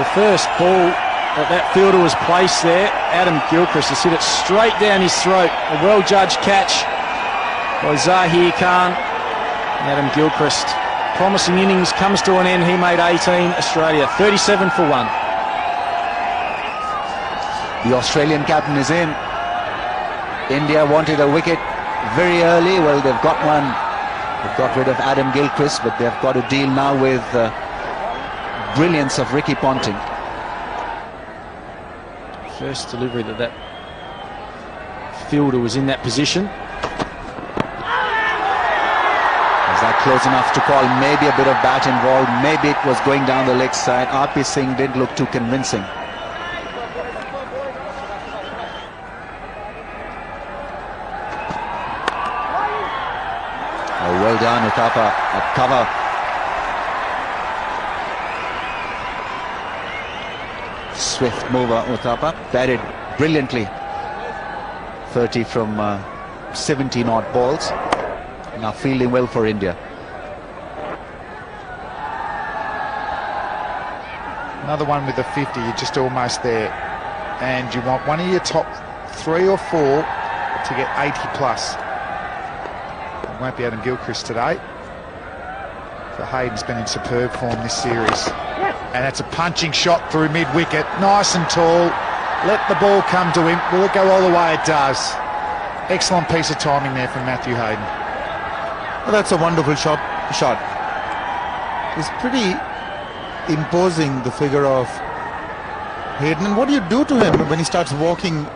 The first ball that fielder was placed there, Adam Gilchrist has hit it straight down his throat. A well-judged catch by Zahir Khan. Adam Gilchrist, promising innings, comes to an end. He made 18, Australia 37 for 1. The Australian captain is in. India wanted a wicket very early. Well, they've got one. They've got rid of Adam Gilchrist, but they've got to deal now with brilliance of Ricky Ponting. First delivery that fielder was in that position. Was that close enough to call? Maybe a bit of bat involved. Maybe it was going down the leg side. RP Singh didn't look too convincing. Oh, well done, Uthappa. A cover. Swift mover, Uthappa. Batted brilliantly. 30 from 17 odd balls. Now fielding well for India. Another one with a 50, you're just almost there. And you want one of your top 3 or 4 to get 80 plus. It won't be Adam Gilchrist today. So Hayden's been in superb form this series. And that's a punching shot through mid-wicket. Nice and tall. Let the ball come to him. Will it go all the way? It does. Excellent piece of timing there from Matthew Hayden. Well, that's a wonderful shot. It's pretty imposing, the figure of Hayden. And what do you do to him when he starts walking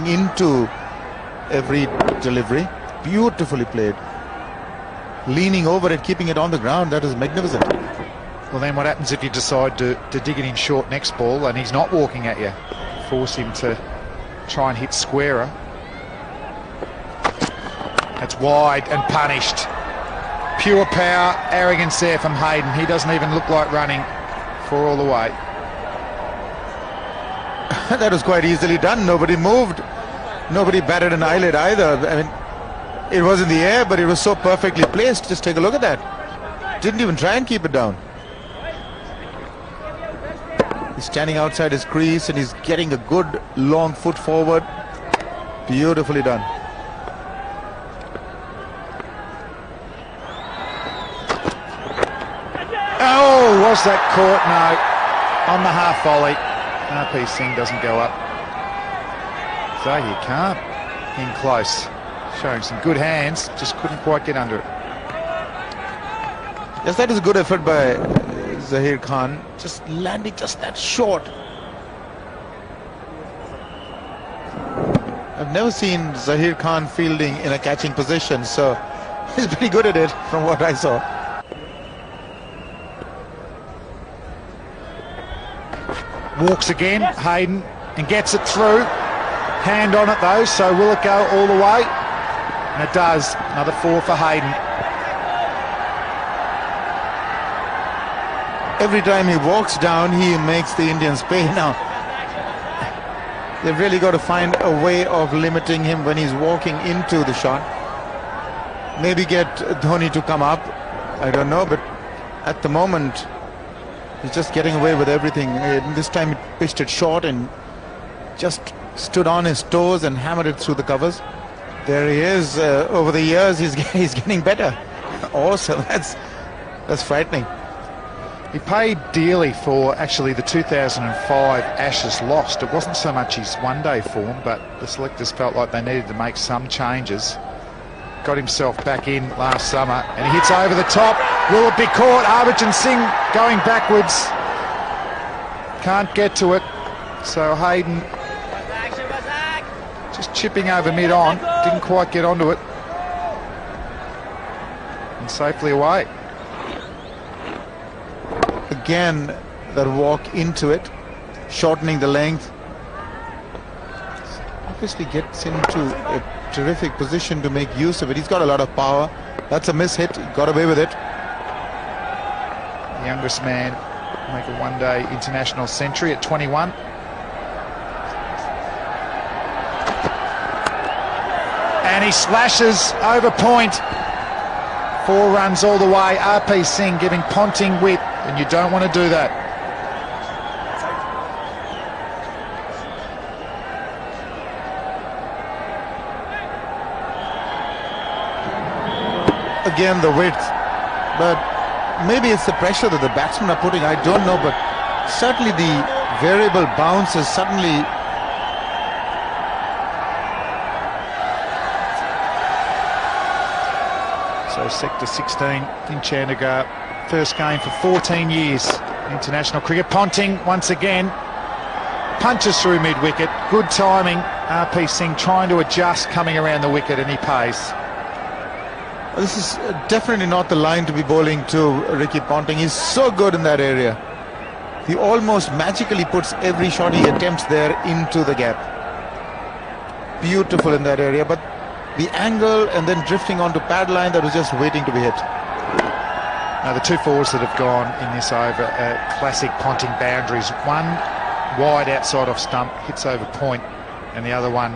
into every delivery? Beautifully played. Leaning over it, keeping it on the ground, that is magnificent. Well, then what happens if you decide to dig it in short next ball and he's not walking at you? Force him to try and hit squarer. That's wide and punished. Pure power, arrogance there from Hayden. He doesn't even look like running for all the way. That was quite easily done. Nobody moved. Nobody batted an eyelid either. I mean, it was in the air, but it was so perfectly placed. Just take a look at that. Didn't even try and keep it down. He's standing outside his crease and he's getting a good long foot forward. Beautifully done. Oh, was that caught? No. On the half volley. RP Singh doesn't go up. Zahir Khan in close. Showing some good hands. Just couldn't quite get under it. Yes, that is a good effort by Zahir Khan. Just landing just that short. I've never seen Zahir Khan fielding in a catching position, so he's pretty good at it from what I saw. Walks again, Hayden, and gets it through. Hand on it though, so will it go all the way? And it does. Another 4 for Hayden. Every time he walks down, he makes the Indians pay now. They've really got to find a way of limiting him when he's walking into the shot. Maybe get Dhoni to come up. I don't know, but at the moment, he's just getting away with everything. This time he pitched it short and just stood on his toes and hammered it through the covers. There he is. Over the years, he's getting better. Awesome. That's frightening. He paid dearly for actually the 2005 Ashes lost. It wasn't so much his one-day form, but the selectors felt like they needed to make some changes. Got himself back in last summer and he hits over the top. Will it be caught? Harbhajan Singh going backwards. Can't get to it. So Hayden just chipping over mid-on. Didn't quite get onto it. And safely away. Again, that walk into it, shortening the length. Obviously gets into a terrific position to make use of it. He's got a lot of power. That's a miss hit. He got away with it. The youngest man make a one-day international century at 21. And he slashes over point. 4 runs all the way. RP Singh giving Ponting width, and you don't want to do that. Again, the width, but maybe it's the pressure that the batsmen are putting. I don't know, but certainly the variable bounce is suddenly. So sector 16 in Chandigarh, first game for 14 years. International cricket. Ponting once again punches through mid-wicket. Good timing. RP Singh trying to adjust, coming around the wicket, and he pays. This is definitely not the line to be bowling to Ricky Ponting. He's so good in that area. He almost magically puts every shot he attempts there into the gap. Beautiful in that area, but the angle, and then drifting onto pad line that was just waiting to be hit. Now, the two forwards that have gone in this over are classic Ponting boundaries. One wide outside off stump, hits over point, and the other one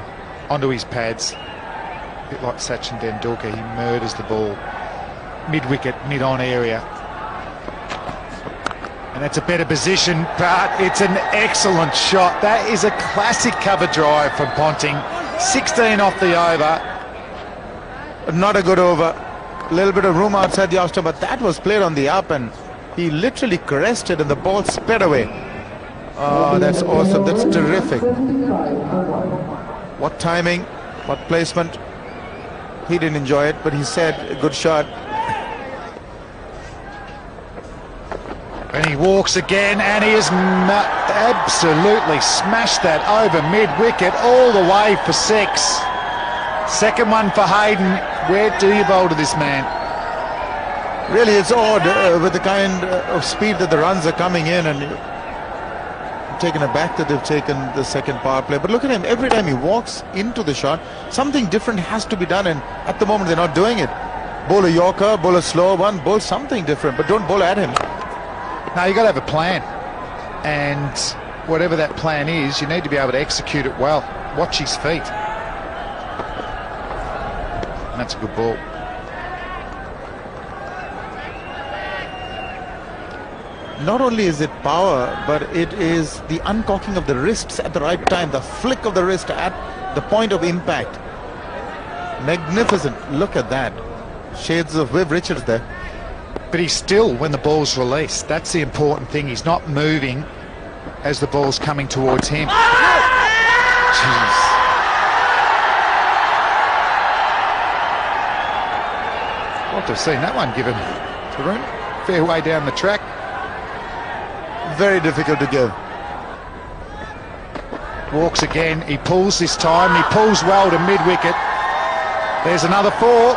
onto his pads. A bit like Sachin Tendulkar, he murders the ball. Mid-wicket, mid-on area. And that's a better position, but it's an excellent shot. That is a classic cover drive from Ponting. 16 off the over. Not a good over. A little bit of room outside the off stump, but that was played on the up, and he literally caressed it and the ball sped away. Oh, that's awesome. That's terrific. What timing, what placement. He didn't enjoy it, but he said, good shot. And he walks again, and he has absolutely smashed that over mid-wicket all the way for 6. Second one for Hayden. Where do you bowl to this man? Really, it's odd with the kind of speed that the runs are coming in, and I'm taken aback that they've taken the second power play. But look at him, every time he walks into the shot, something different has to be done, and at the moment they're not doing it. Bowl a Yorker, bowl a slow one, bowl something different, but don't bowl at him. No, you've got to have a plan, and whatever that plan is, you need to be able to execute it well. Watch his feet. And that's a good ball. Not only is it power, but it is the uncocking of the wrists at the right time, the flick of the wrist at the point of impact. Magnificent. Look at that. Shades of Viv Richards there. But he's still, when the ball's released, that's the important thing. He's not moving as the ball's coming towards him. Jeez. What to have seen that one given to Rooney. Fair way down the track. Very difficult to give. Walks again. He pulls this time. He pulls well to mid-wicket. There's another 4.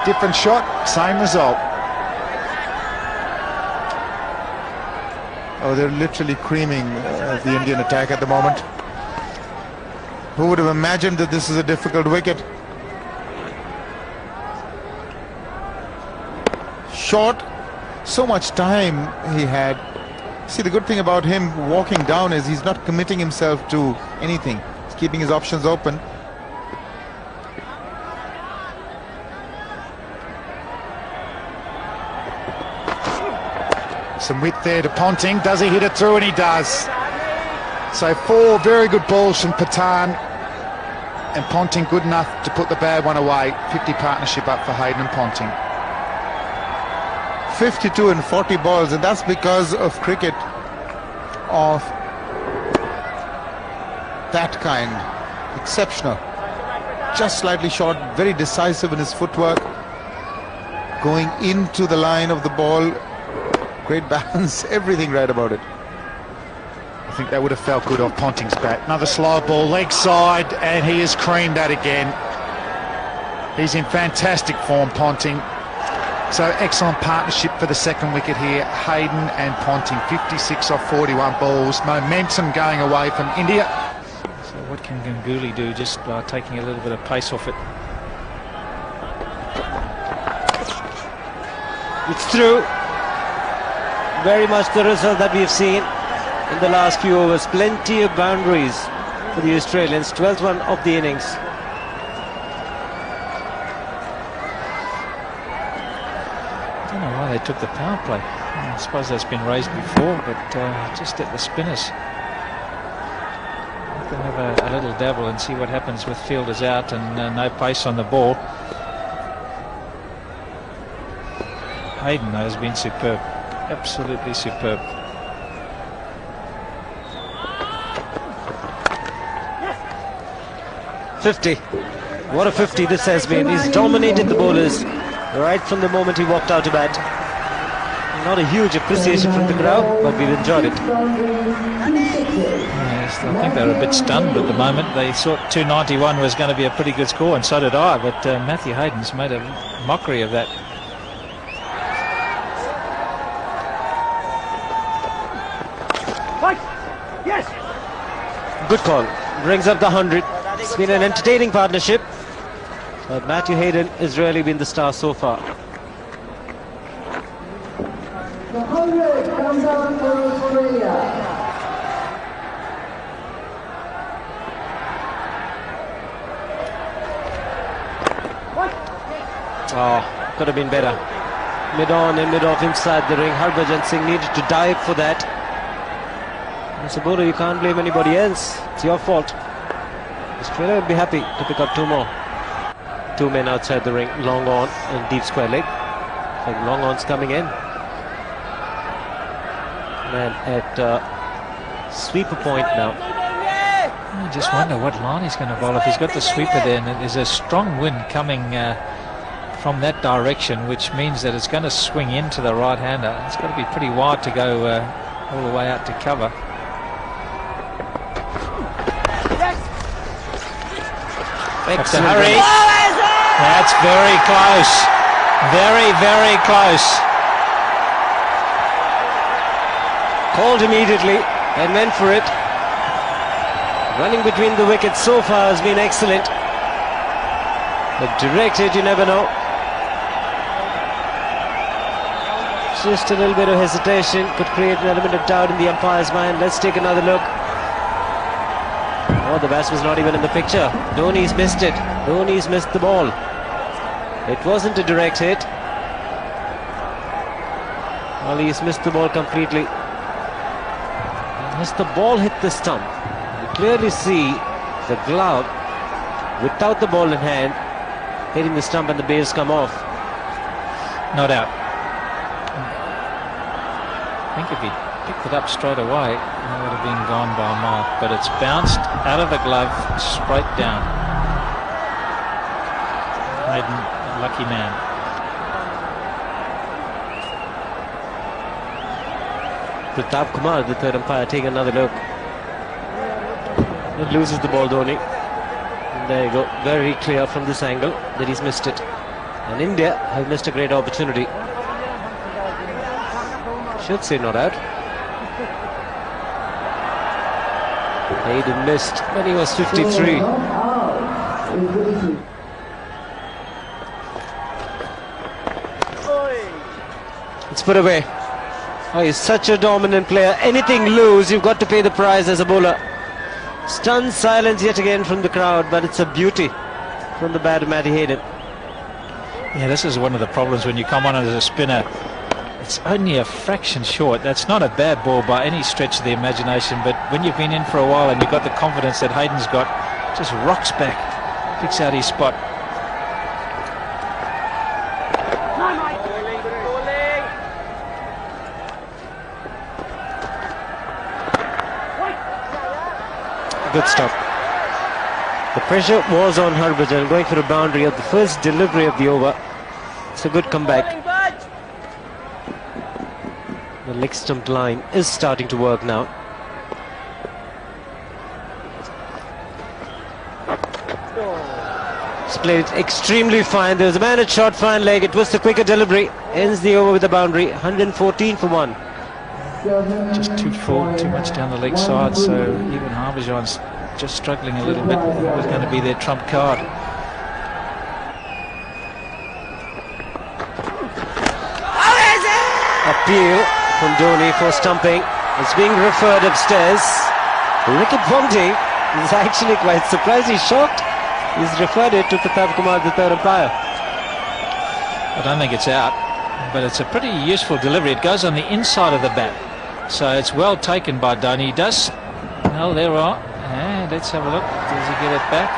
Different shot, same result. Oh, they're literally creaming the Indian attack at the moment. Who would have imagined that this is a difficult wicket? Short, so much time he had. See, the good thing about him walking down is he's not committing himself to anything. He's keeping his options open. Some width there to Ponting. Does he hit it through? And he does. So 4 very good balls from Pathan. And Ponting good enough to put the bad one away. 50 partnership up for Hayden and Ponting. 52 and 40 balls, and that's because of cricket of that kind. Exceptional. Just slightly short, very decisive in his footwork. Going into the line of the ball. Great balance, everything right about it. I think that would have felt good off Ponting's bat. Another slow ball, leg side, and he has creamed that again. He's in fantastic form, Ponting. So excellent partnership for the second wicket here. Hayden and Ponting, 56 off 41 balls. Momentum going away from India. So what can Ganguly do just by taking a little bit of pace off it? It's through. Very much the result that we've seen in the last few overs. Plenty of boundaries for the Australians. 12th one of the innings. I don't know why they took the power play. I suppose that's been raised before, but just at the spinners. They'll have a little dabble and see what happens with fielders out and no pace on the ball. Hayden has been superb. Absolutely superb. .50. What a 50 this has been. He's dominated the bowlers right from the moment he walked out to bat. Not a huge appreciation from the crowd, but we've enjoyed it. Yes, I think they're a bit stunned at the moment. They thought 291 was going to be a pretty good score, and so did I, but Matthew Hayden's made a mockery of that. Yes. Good call. Brings up the 100. It's been an entertaining partnership. But Matthew Hayden has really been the star so far. The 100 comes out for Australia. Oh, could have been better. Mid-on and mid-off inside the ring. Harbhajan Singh needed to dive for that. As a bowler, you can't blame anybody else. It's your fault. Australia would be happy to pick up 2 more. 2 men outside the ring, long on and deep square leg. Like long on's coming in. Man at sweeper point now. I just wonder what line he's going to bowl if he's got the sweeper there, and there's a strong wind coming from that direction, which means that it's going to swing into the right-hander. It's got to be pretty wide to go all the way out to cover. Excellent. Hurry. That's very close. Very, very close. Called immediately and went for it. Running between the wickets so far has been excellent. But directed, you never know. Just a little bit of hesitation could create an element of doubt in the umpire's mind. Let's take another look. Oh, the batsman's not even in the picture. Dhoni's missed it. Dhoni's missed the ball. It wasn't a direct hit. Well, he's missed the ball completely. As the ball hit the stump, you clearly see the glove without the ball in hand hitting the stump, and the bails come off. No doubt. I think if he picked it up straight away, it would have been gone by a mile. But it's bounced out of the glove straight down. Hayden, lucky man. Pratap Kumar, the third umpire, taking another look. It loses the ball, Dhoni. And there you go, very clear from this angle that he's missed it. And India have missed a great opportunity. Should say not out. Hayden missed when he was 53. It's put away. Oh, he's such a dominant player. Anything loose, you've got to pay the price as a bowler. Stunned silence yet again from the crowd, but it's a beauty from the bat of Matty Hayden. Yeah, this is one of the problems when you come on as a spinner. It's only a fraction short. That's not a bad ball by any stretch of the imagination, but when you've been in for a while and you've got the confidence that Hayden's got, just rocks back, picks out his spot. Good stop. The pressure was on Harbhajan going for a boundary at the first delivery of the over. It's a good comeback. The leg stump line is starting to work now. It's played extremely fine. There was a man at short fine leg. It was the quicker delivery. Ends the over with a boundary. 114 for 1. Just too full, too much down the leg side, so even Harbhajan's just struggling a little bit. It was going to be their trump card. Appeal from Dhoni for stumping. It's being referred upstairs. Ricky Ponting is actually quite surprised. He's shocked. He's referred it to Pratap Kumar, the third umpire. I don't think it's out, but it's a pretty useful delivery. It goes on the inside of the bat, so it's well taken by Dhoni. He does. Well, there we are. And let's have a look. Does he get it back?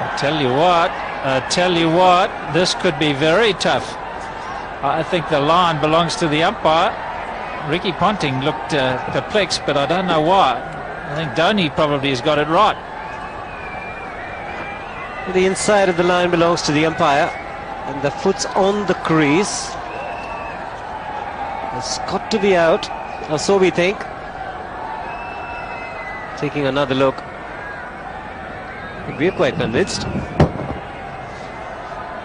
I tell you what, this could be very tough. I think the line belongs to the umpire. Ricky Ponting looked perplexed, but I don't know why. I think Dhoni probably has got it right. The inside of the line belongs to the umpire, and the foot's on the crease. It's got to be out, or so we think. Taking another look. We're quite convinced.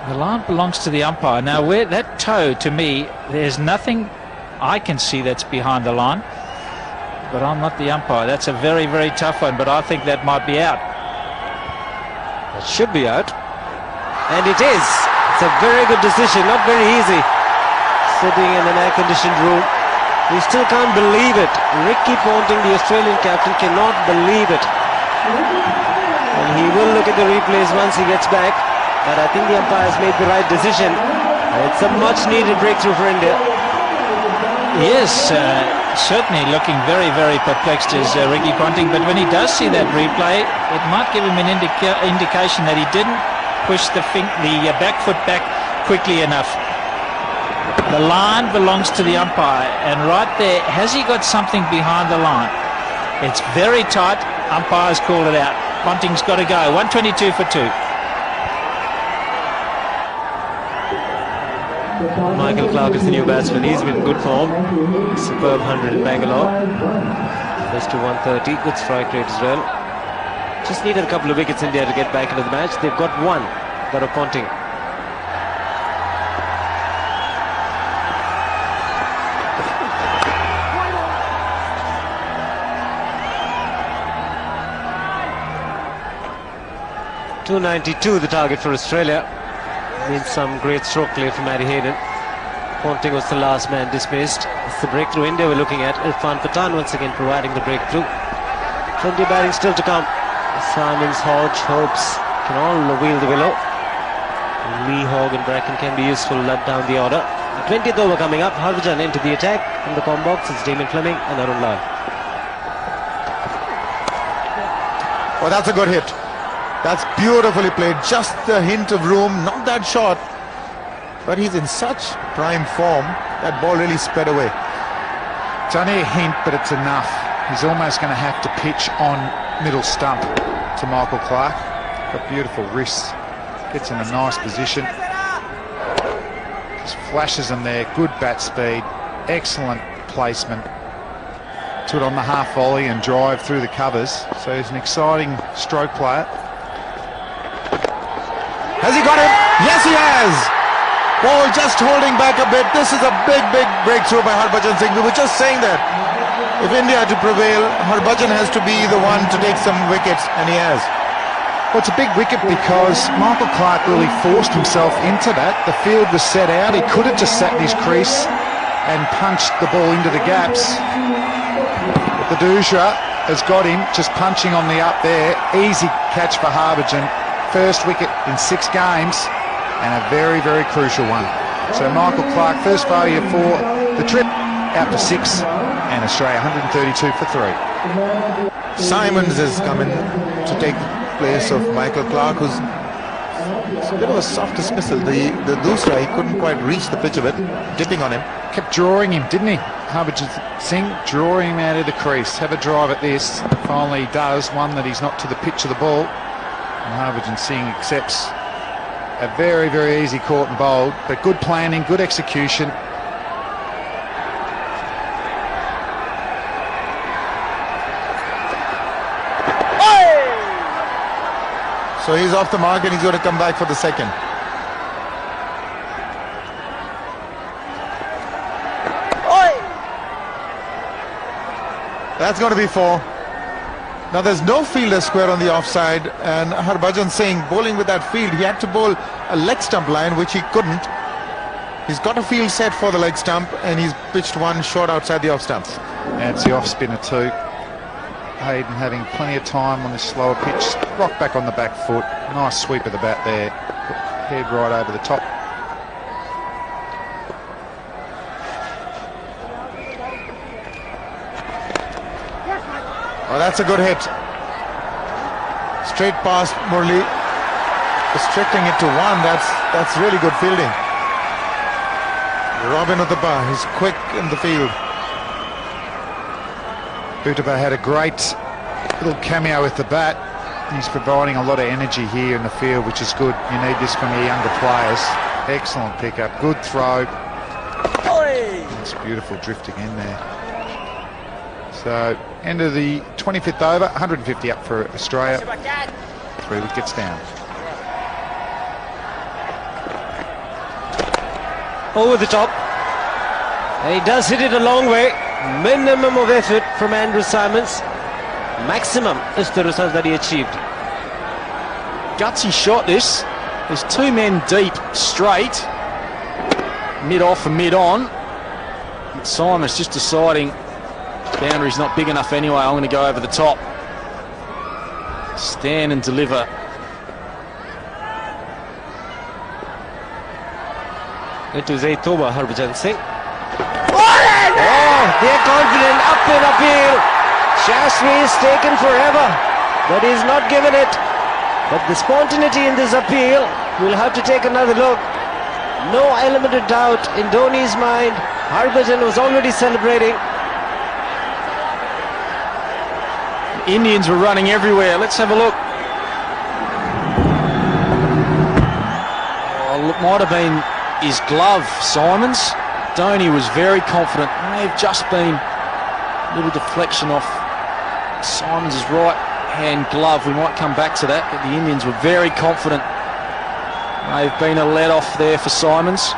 The line belongs to the umpire. Now, where that toe, to me, there's nothing I can see that's behind the line. But I'm not the umpire. That's a very, very tough one, but I think that might be out. That should be out. And it is. It's a very good decision, not very easy. Sitting in an air-conditioned room. He still can't believe it. Ricky Ponting, the Australian captain, cannot believe it. And he will look at the replays once he gets back. But I think the umpires made the right decision. It's a much-needed breakthrough for India. Yes, certainly looking very, very perplexed is Ricky Ponting. But when he does see that replay, it might give him an indication that he didn't push the back foot back quickly enough. The line belongs to the umpire, and right there, has he got something behind the line? It's very tight. Umpires call it out. Ponting's got to go. 122 for 2. Michael Clarke is the new batsman. He's been in good form. Superb 100 in Bangalore. Close to 130. Good strike rate as well. Just needed a couple of wickets India to get back into the match. They've got one. Got a Ponting. .292 the target for Australia. Means some great stroke play from Matty Hayden. Ponting was the last man dismissed. It's the breakthrough India we're looking at. Irfan Pathan once again providing the breakthrough. Plenty of batting still to come. Simons, Hodge, Hopes can all wheel the willow. Lee, Hogg and Bracken can be useful down the order. The 20th over coming up. Harbhajan into the attack. From the com box, it's Damien Fleming and Arun Lal. Oh, that's a good hit. That's beautifully played. Just a hint of room, not that short. But he's in such prime form, that ball really sped away. It's only a hint, but it's enough. He's almost going to have to pitch on middle stump to Michael Clarke. Got beautiful wrists. Gets in a nice position. Just flashes them there. Good bat speed. Excellent placement. To it on the half volley and drive through the covers. So he's an exciting stroke player. Has he got him? Yes, he has. Ball just holding back a bit. This is a big, big breakthrough by Harbhajan Singh. We were just saying that if India are to prevail, Harbhajan has to be the one to take some wickets, and he has. Well, it's a big wicket because Michael Clarke really forced himself into that. The field was set out. He could have just sat in his crease and punched the ball into the gaps. But the Dusra has got him just punching on the up there. Easy catch for Harbhajan. First wicket in 6 games and a very, very crucial one. So Michael Clarke, first failure for the trip, out for 6, and Australia 132 for 3. Simons is coming to take the place of Michael Clarke, who's a bit of a soft dismissal. The Dusra, he couldn't quite reach the pitch of it, dipping on him. Kept drawing him, didn't he? Harbhajan Singh drawing him out of the crease. Have a drive at this. Finally he does, one that he's not to the pitch of the ball. And Harbhajan Singh accepts a very, very easy caught and bowled, but good planning, good execution. So he's off the mark and he's going to come back for the second. That's going to be 4. Now there's no fielder square on the offside, and Harbhajan Singh bowling with that field, he had to bowl a leg stump line, which he couldn't. He's got a field set for the leg stump, and he's pitched one short outside the off stump. And it's the off spinner too. Hayden having plenty of time on this slower pitch. Rock back on the back foot. Nice sweep of the bat there. Head right over the top. Oh, that's a good hit. Straight past Murli. Restricting it to 1. That's really good fielding. Robin Uthappa is quick in the field. Uthappa had a great little cameo with the bat. He's providing a lot of energy here in the field, which is good. You need this from your younger players. Excellent pickup. Good throw. That's beautiful drifting in there. So, end of the 25th over, 150 up for Australia. 3 wickets down. Over the top. And he does hit it a long way. Minimum of effort from Andrew Simons. Maximum is the result that he achieved. Gutsy shot this. There's two men deep straight, mid-off and mid-on. Simon's just deciding boundary's not big enough anyway, I'm going to go over the top. Stand and deliver. It was 8th over, Harbhajan Singh. Oh, they're confident, up and appeal. Shashmi is taken forever, but he's not given it. But the spontaneity in this appeal, we'll have to take another look. No element of doubt in Dhoni's mind. Harbhajan was already celebrating. Indians were running everywhere. Let's have a look. Oh, it might have been his glove, Simons. Dhoni was very confident. May have just been a little deflection off Simons' right hand glove. We might come back to that, but the Indians were very confident. May have been a let off there for Simons.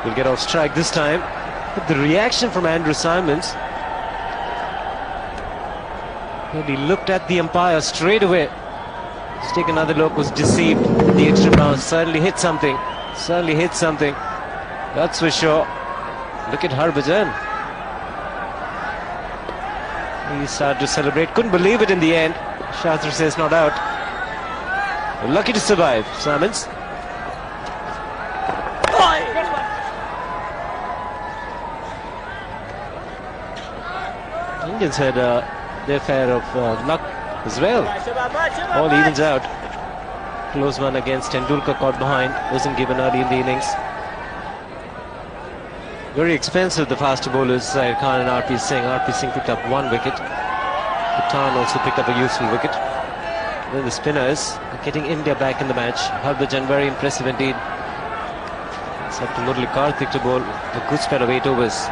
Will get off strike this time. But the reaction from Andrew Simons, when he looked at the umpire straight away, just take another look, was deceived at the extra bounce. Certainly hit something. Certainly hit something. That's for sure. Look at Harbhajan. He started to celebrate. Couldn't believe it in the end. Shastri says not out. Lucky to survive, Simons. Indians had their fair of luck as well. All evens out. Close one against Tendulkar, caught behind, wasn't given early in the innings. Very expensive, the faster bowlers, Zaid Khan and R.P. Singh. R.P. Singh picked up 1 wicket. Pathan also picked up a useful wicket. Then the spinners are getting India back in the match. Harbhajan very impressive indeed. It's up to Murali Karthik to bowl a good spell of 8 overs.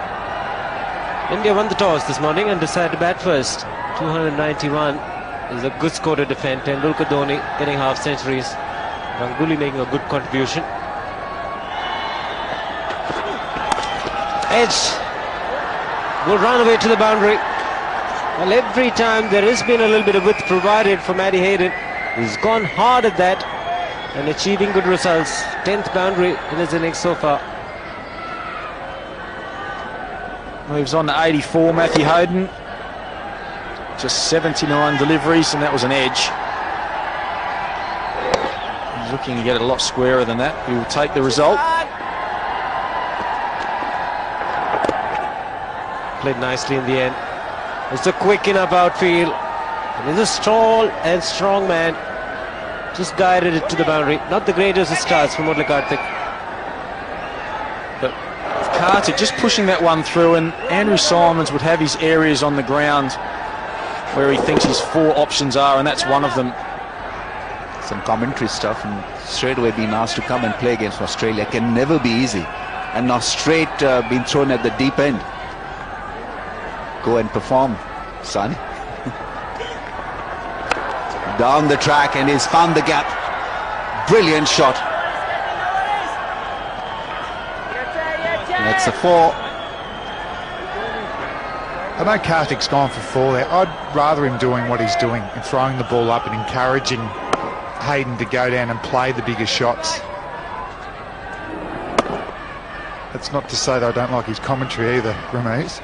India won the toss this morning and decided to bat first. 291 is a good score to defend. Tendulkar, Dhoni getting half centuries. Ganguly making a good contribution. Edge will run away to the boundary. Well, every time there has been a little bit of width provided for Matty Hayden. He's gone hard at that and achieving good results. 10th boundary in his innings so far. Moves on to 84, Matthew Hayden. Just 79 deliveries, and that was an edge. He's looking to get it a lot squarer than that. He will take the result. Played nicely in the end. It's a quick enough outfield. And he's a tall and strong man. Just guided it to the boundary. Not the greatest of starts for Murali Karthik. But Karthik just pushing that one through, and Andrew Simons would have his areas on the ground where he thinks his 4 options are, and that's one of them. Some commentary stuff, and straight away being asked to come and play against Australia can never be easy. And now straight being thrown at the deep end. Go and perform, son. Down the track, and he's found the gap. Brilliant shot. That's a 4. I know Karthik's gone for 4 there. I'd rather him doing what he's doing and throwing the ball up and encouraging Hayden to go down and play the bigger shots. That's not to say that I don't like his commentary either, Ramesh.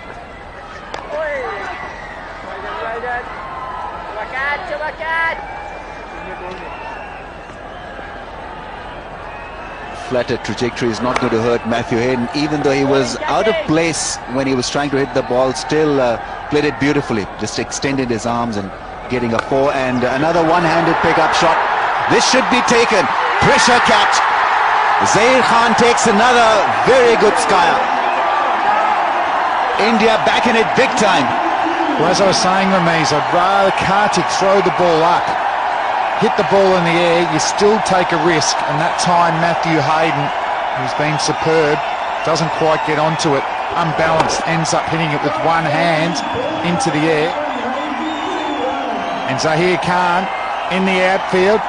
Flatter trajectory is not going to hurt Matthew Hayden, even though he was out of place when he was trying to hit the ball. Still played it beautifully, just extended his arms and getting a 4, and another one-handed pickup shot. This should be taken. Pressure catch. Zaid Khan takes another very good skyer. India back in it big time. Well, as I was saying, Ramesh, I'd rather Karthik throw the ball up, hit the ball in the air. You still take a risk, and that time Matthew Hayden, who's been superb, doesn't quite get onto it. Unbalanced, ends up hitting it with one hand into the air. And Zaheer Khan in the outfield.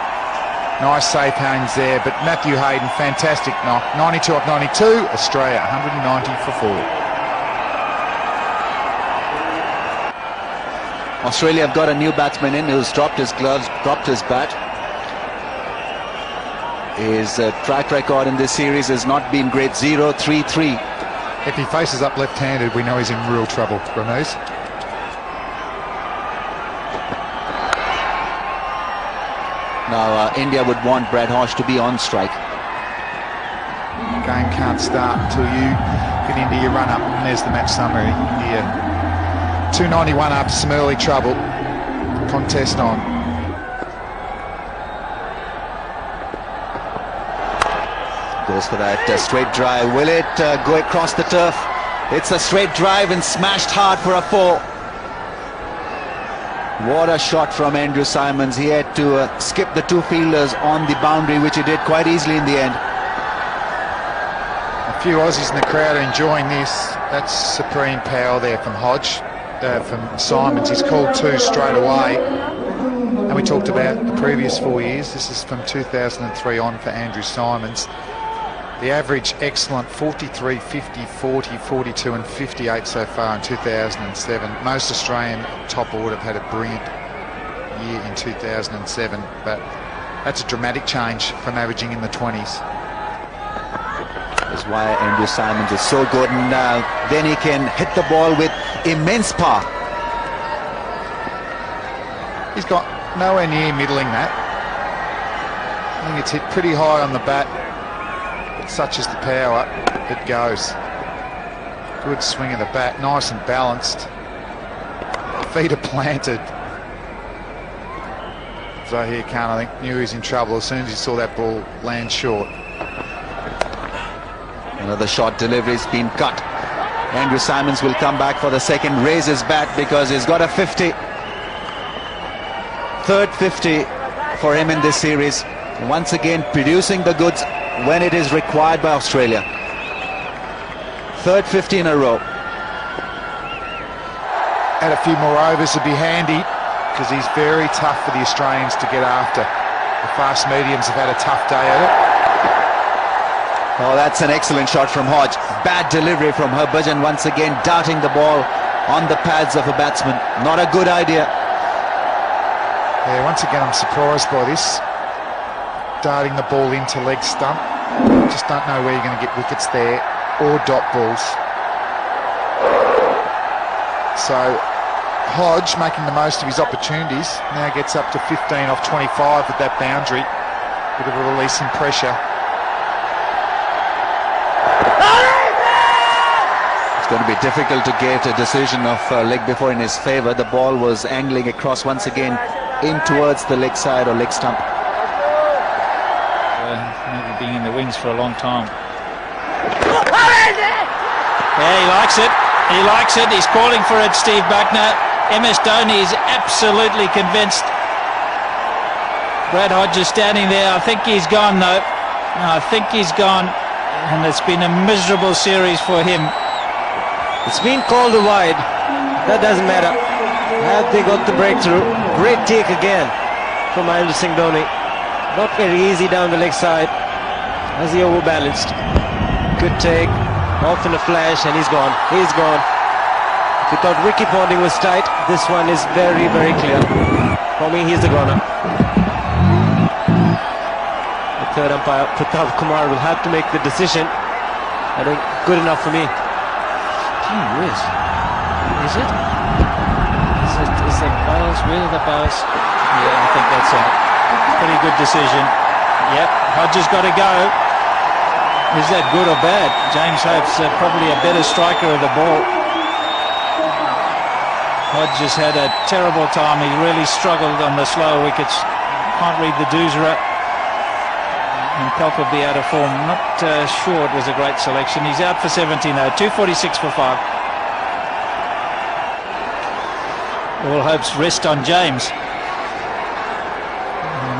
Nice safe hands there, but Matthew Hayden, fantastic knock. 92 off 92, Australia 190 for 4. Australia have got a new batsman in who's dropped his gloves, dropped his bat. His track record in this series has not been great. 0-3-3. If he faces up left-handed, we know he's in real trouble, Ramez. Now India would want Brad Hodge to be on strike. Game can't start until you get into your run-up. And there's the match summary. India 291 after some early trouble. Contest on. Goes for that straight drive. Will it go across the turf? It's a straight drive and smashed hard for a 4. What a shot from Andrew Simons. He had to skip the 2 fielders on the boundary, which he did quite easily in the end. A few Aussies in the crowd are enjoying this. That's supreme power there from Hodge, from Simons. He's called 2 straight away. And we talked about the previous 4 years. This is from 2003 on for Andrew Simons. The average excellent 43, 50, 40, 42 and 58 so far in 2007. Most Australian top order have had a brilliant year in 2007, but that's a dramatic change from averaging in the 20s. That's why Andrew Simons is so good, and then he can hit the ball with immense power. He's got nowhere near middling that. I think it's hit pretty high on the bat. Such is the power, it goes. Good swing of the bat, nice and balanced. Feet are planted. Zahir Khan, I think, knew he was in trouble as soon as he saw that ball land short. Another short delivery's been cut. Andrew Simons will come back for the second, raise his bat because he's got a 50. Third 50 for him in this series. Once again, producing the goods when it is required by Australia. Third 50 in a row. Add a few more overs would be handy, because he's very tough for the Australians to get after. The fast mediums have had a tough day at it. Oh, that's an excellent shot from Hodge. Bad delivery from Harbhajan, once again darting the ball on the pads of a batsman. Not a good idea. Yeah, once again I'm surprised by this. Darting the ball into leg stump. Just don't know where you're going to get wickets there, or dot balls. So Hodge, making the most of his opportunities, now gets up to 15 off 25 with that boundary. Bit of a release in pressure. It's going to be difficult to get a decision of leg before in his favour. The ball was angling across once again in towards the leg side or leg stump. Maybe being in the wings for a long time. Yeah, he likes it. He likes it. He's calling for it, Steve Buckner. MS Dhoni is absolutely convinced. Brad Hodge is standing there. I think he's gone, though. No, I think he's gone. And it's been a miserable series for him. It's been called a wide. That doesn't matter. Have they got the breakthrough? Great take again from Mahendra Singh Dhoni. Not very easy down the leg side as he overbalanced. Good take, off in a flash, and he's gone. He's gone. If you thought Ricky Ponting was tight, this one is very, very clear. For me, he's the goner. The third umpire, Pratap Kumar, will have to make the decision. I think good enough for me. Gee whiz. Is it? Is it bows? Where are the bows? Yeah, I think that's it. Pretty good decision. Yep, Hodge has got to go. Is that good or bad? James Hope's probably a better striker of the ball. Hodge has had a terrible time. He really struggled on the slower wickets. Can't read the doosra. And Pelk will be out of form. Not sure it was a great selection. He's out for 17 though. 246 for 5. All hopes rest on James.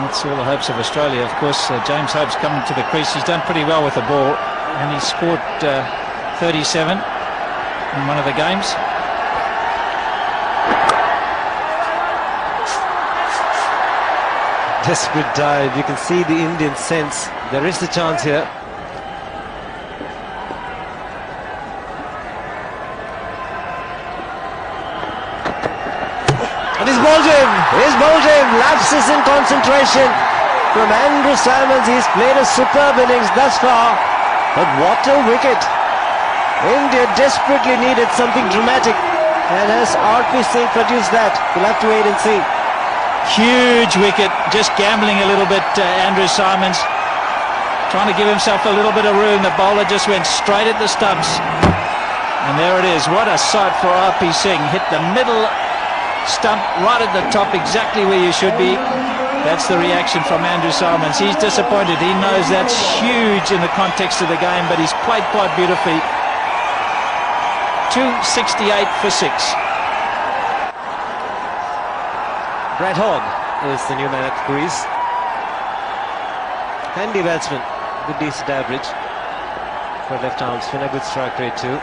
That's all the hopes of Australia. Of course, James Hope's coming to the crease. He's done pretty well with the ball, and he scored 37 in one of the games. Desperate dive. You can see the Indian sense. There is a chance here. lapses in concentration from Andrew Simons. He's played a superb innings thus far, but what a wicket. India desperately needed something dramatic, and has RP Singh produced that? We'll have to wait and see. Huge wicket, just gambling a little bit, Andrew Simons, trying to give himself a little bit of room. The bowler just went straight at the stumps, and there it is. What a sight for RP Singh. Hit the middle stump right at the top, exactly where you should be. That's the reaction from Andrew Simons. He's disappointed. He knows that's huge in the context of the game, but he's played quite beautifully. 268 for 6. Brad Hogg is the new man at the crease. Handy batsman, good decent average for left arm spinner, good strike rate too.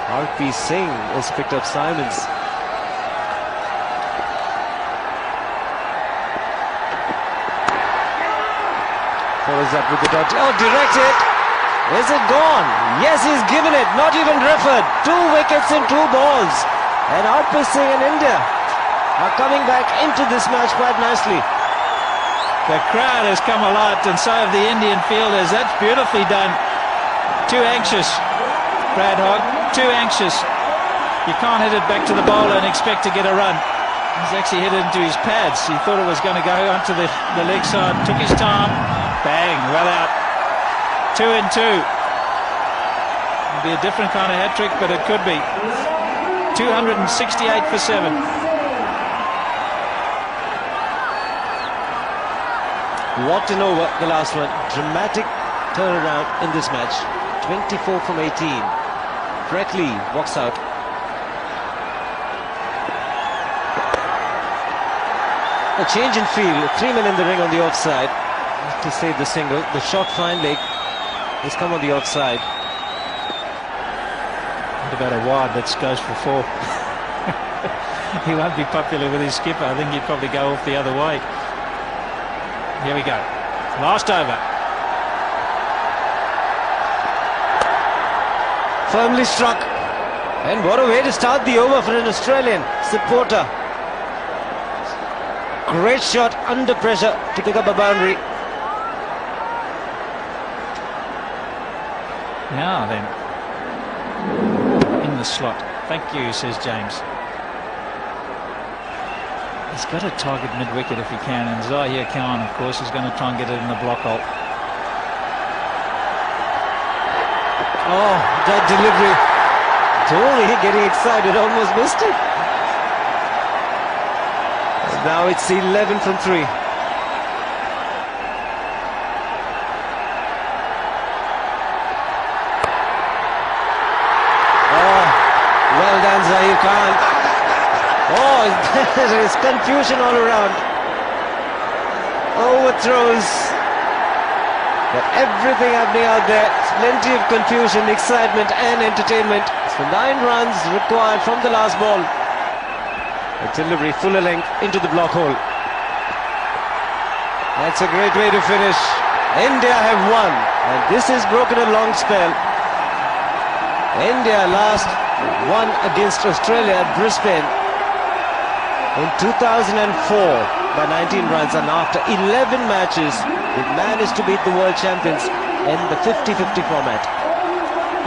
RP Singh has picked up Simons. Follows up with the dodge. Oh, directed. Is it gone? Yes, he's given it. Not even referred. 2 wickets in 2 balls. And RP Singh and India are coming back into this match quite nicely. The crowd has come a lot, and so have the Indian fielders. That's beautifully done. Too anxious, Brad Hogg. Too anxious. You can't hit it back to the bowler and expect to get a run. He's actually hit it into his pads. He thought it was going to go onto the leg side. Took his time. Bang, well out. 2 and 2. It'll be a different kind of hat-trick, but it could be. 268 for 7. What an over, the last one. Dramatic turnaround in this match. 24 from 18. Brett Lee walks out. A change in field. 3 men in the ring on the offside to save the single. The short fine leg has come on the offside. What about a wide that goes for 4? He won't be popular with his skipper. I think he'd probably go off the other way. Here we go. Last over. Firmly struck. And what a way to start the over for an Australian supporter. Great shot under pressure to pick up a boundary. Now then. In the slot. Thank you, says James. He's got to target mid-wicket if he can, and Zahir Khan, of course, is going to try and get it in the block hole. Oh, that delivery. Totally getting excited, almost missed it. And now it's 11 from 3. Oh, well done, Zahir Khan. Oh, there is confusion all around. Overthrows. But everything happening out there. Plenty of confusion, excitement and entertainment. So 9 runs required from the last ball. A delivery full length into the block hole. That's a great way to finish. India have won. And this has broken a long spell. India last won against Australia at Brisbane in 2004 by 19 runs, and after 11 matches they managed to beat the world champions in the 50-50 format.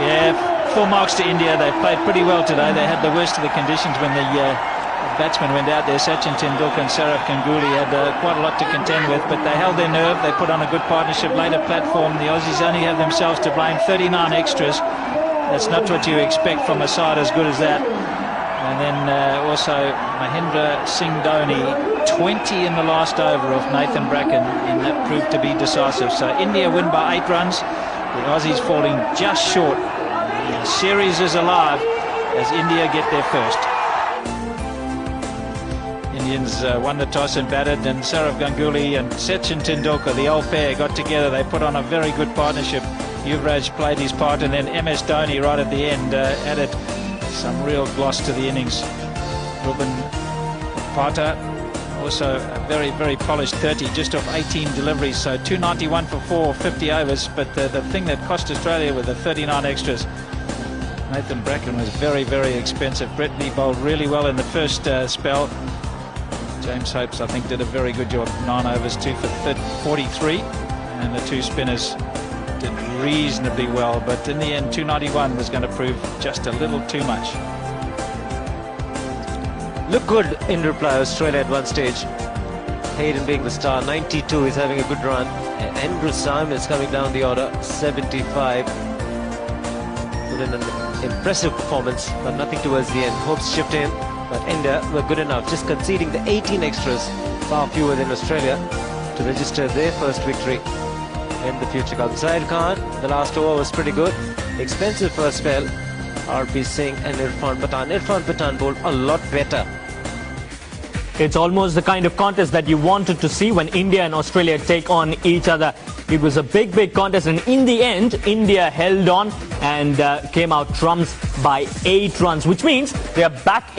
Yeah, 4 marks to India. They played pretty well today. They had the worst of the conditions when the batsmen went out there. Sachin Tendulkar and Saurav Ganguly had quite a lot to contend with, but they held their nerve. They put on a good partnership, laid a platform. The Aussies only have themselves to blame. 39 extras. That's not what you expect from a side as good as that. And then also Mahendra Singh Dhoni, 20 in the last over of Nathan Bracken, and that proved to be decisive. So India win by 8 runs. The Aussies falling just short. The series is alive as India get their first. Indians won the toss and batted, and Saurav Ganguly and Sachin Tendulkar, the old pair, got together. They put on a very good partnership. Yuvraj played his part, and then MS Dhoni right at the end added some real gloss to the innings. Ruben Pata also a very, very polished 30, just off 18 deliveries, so 291 for 4, 50 overs. But the thing that cost Australia with the 39 extras, Nathan Bracken was very, very expensive. Brett Lee bowled really well in the first spell. James Hopes, I think, did a very good job. 9 overs, 2 for 43, and the 2 spinners did reasonably well, but in the end 291 was going to prove just a little too much. Look good in reply, Australia at one stage. Hayden being the star, 92, is having a good run. And Andrew Syme is coming down the order, 75. Put in an impressive performance, but nothing towards the end. Hopes chipped in, but India were good enough, just conceding the 18 extras, far fewer than Australia, to register their first victory in the Future Cup. Zaid Khan, the last over was pretty good. Expensive first spell. RP Singh and Irfan Pathan. Irfan Pathan bowled a lot better. It's almost the kind of contest that you wanted to see when India and Australia take on each other. It was a big contest, and in the end, India held on and came out trumps by 8 runs, which means they are back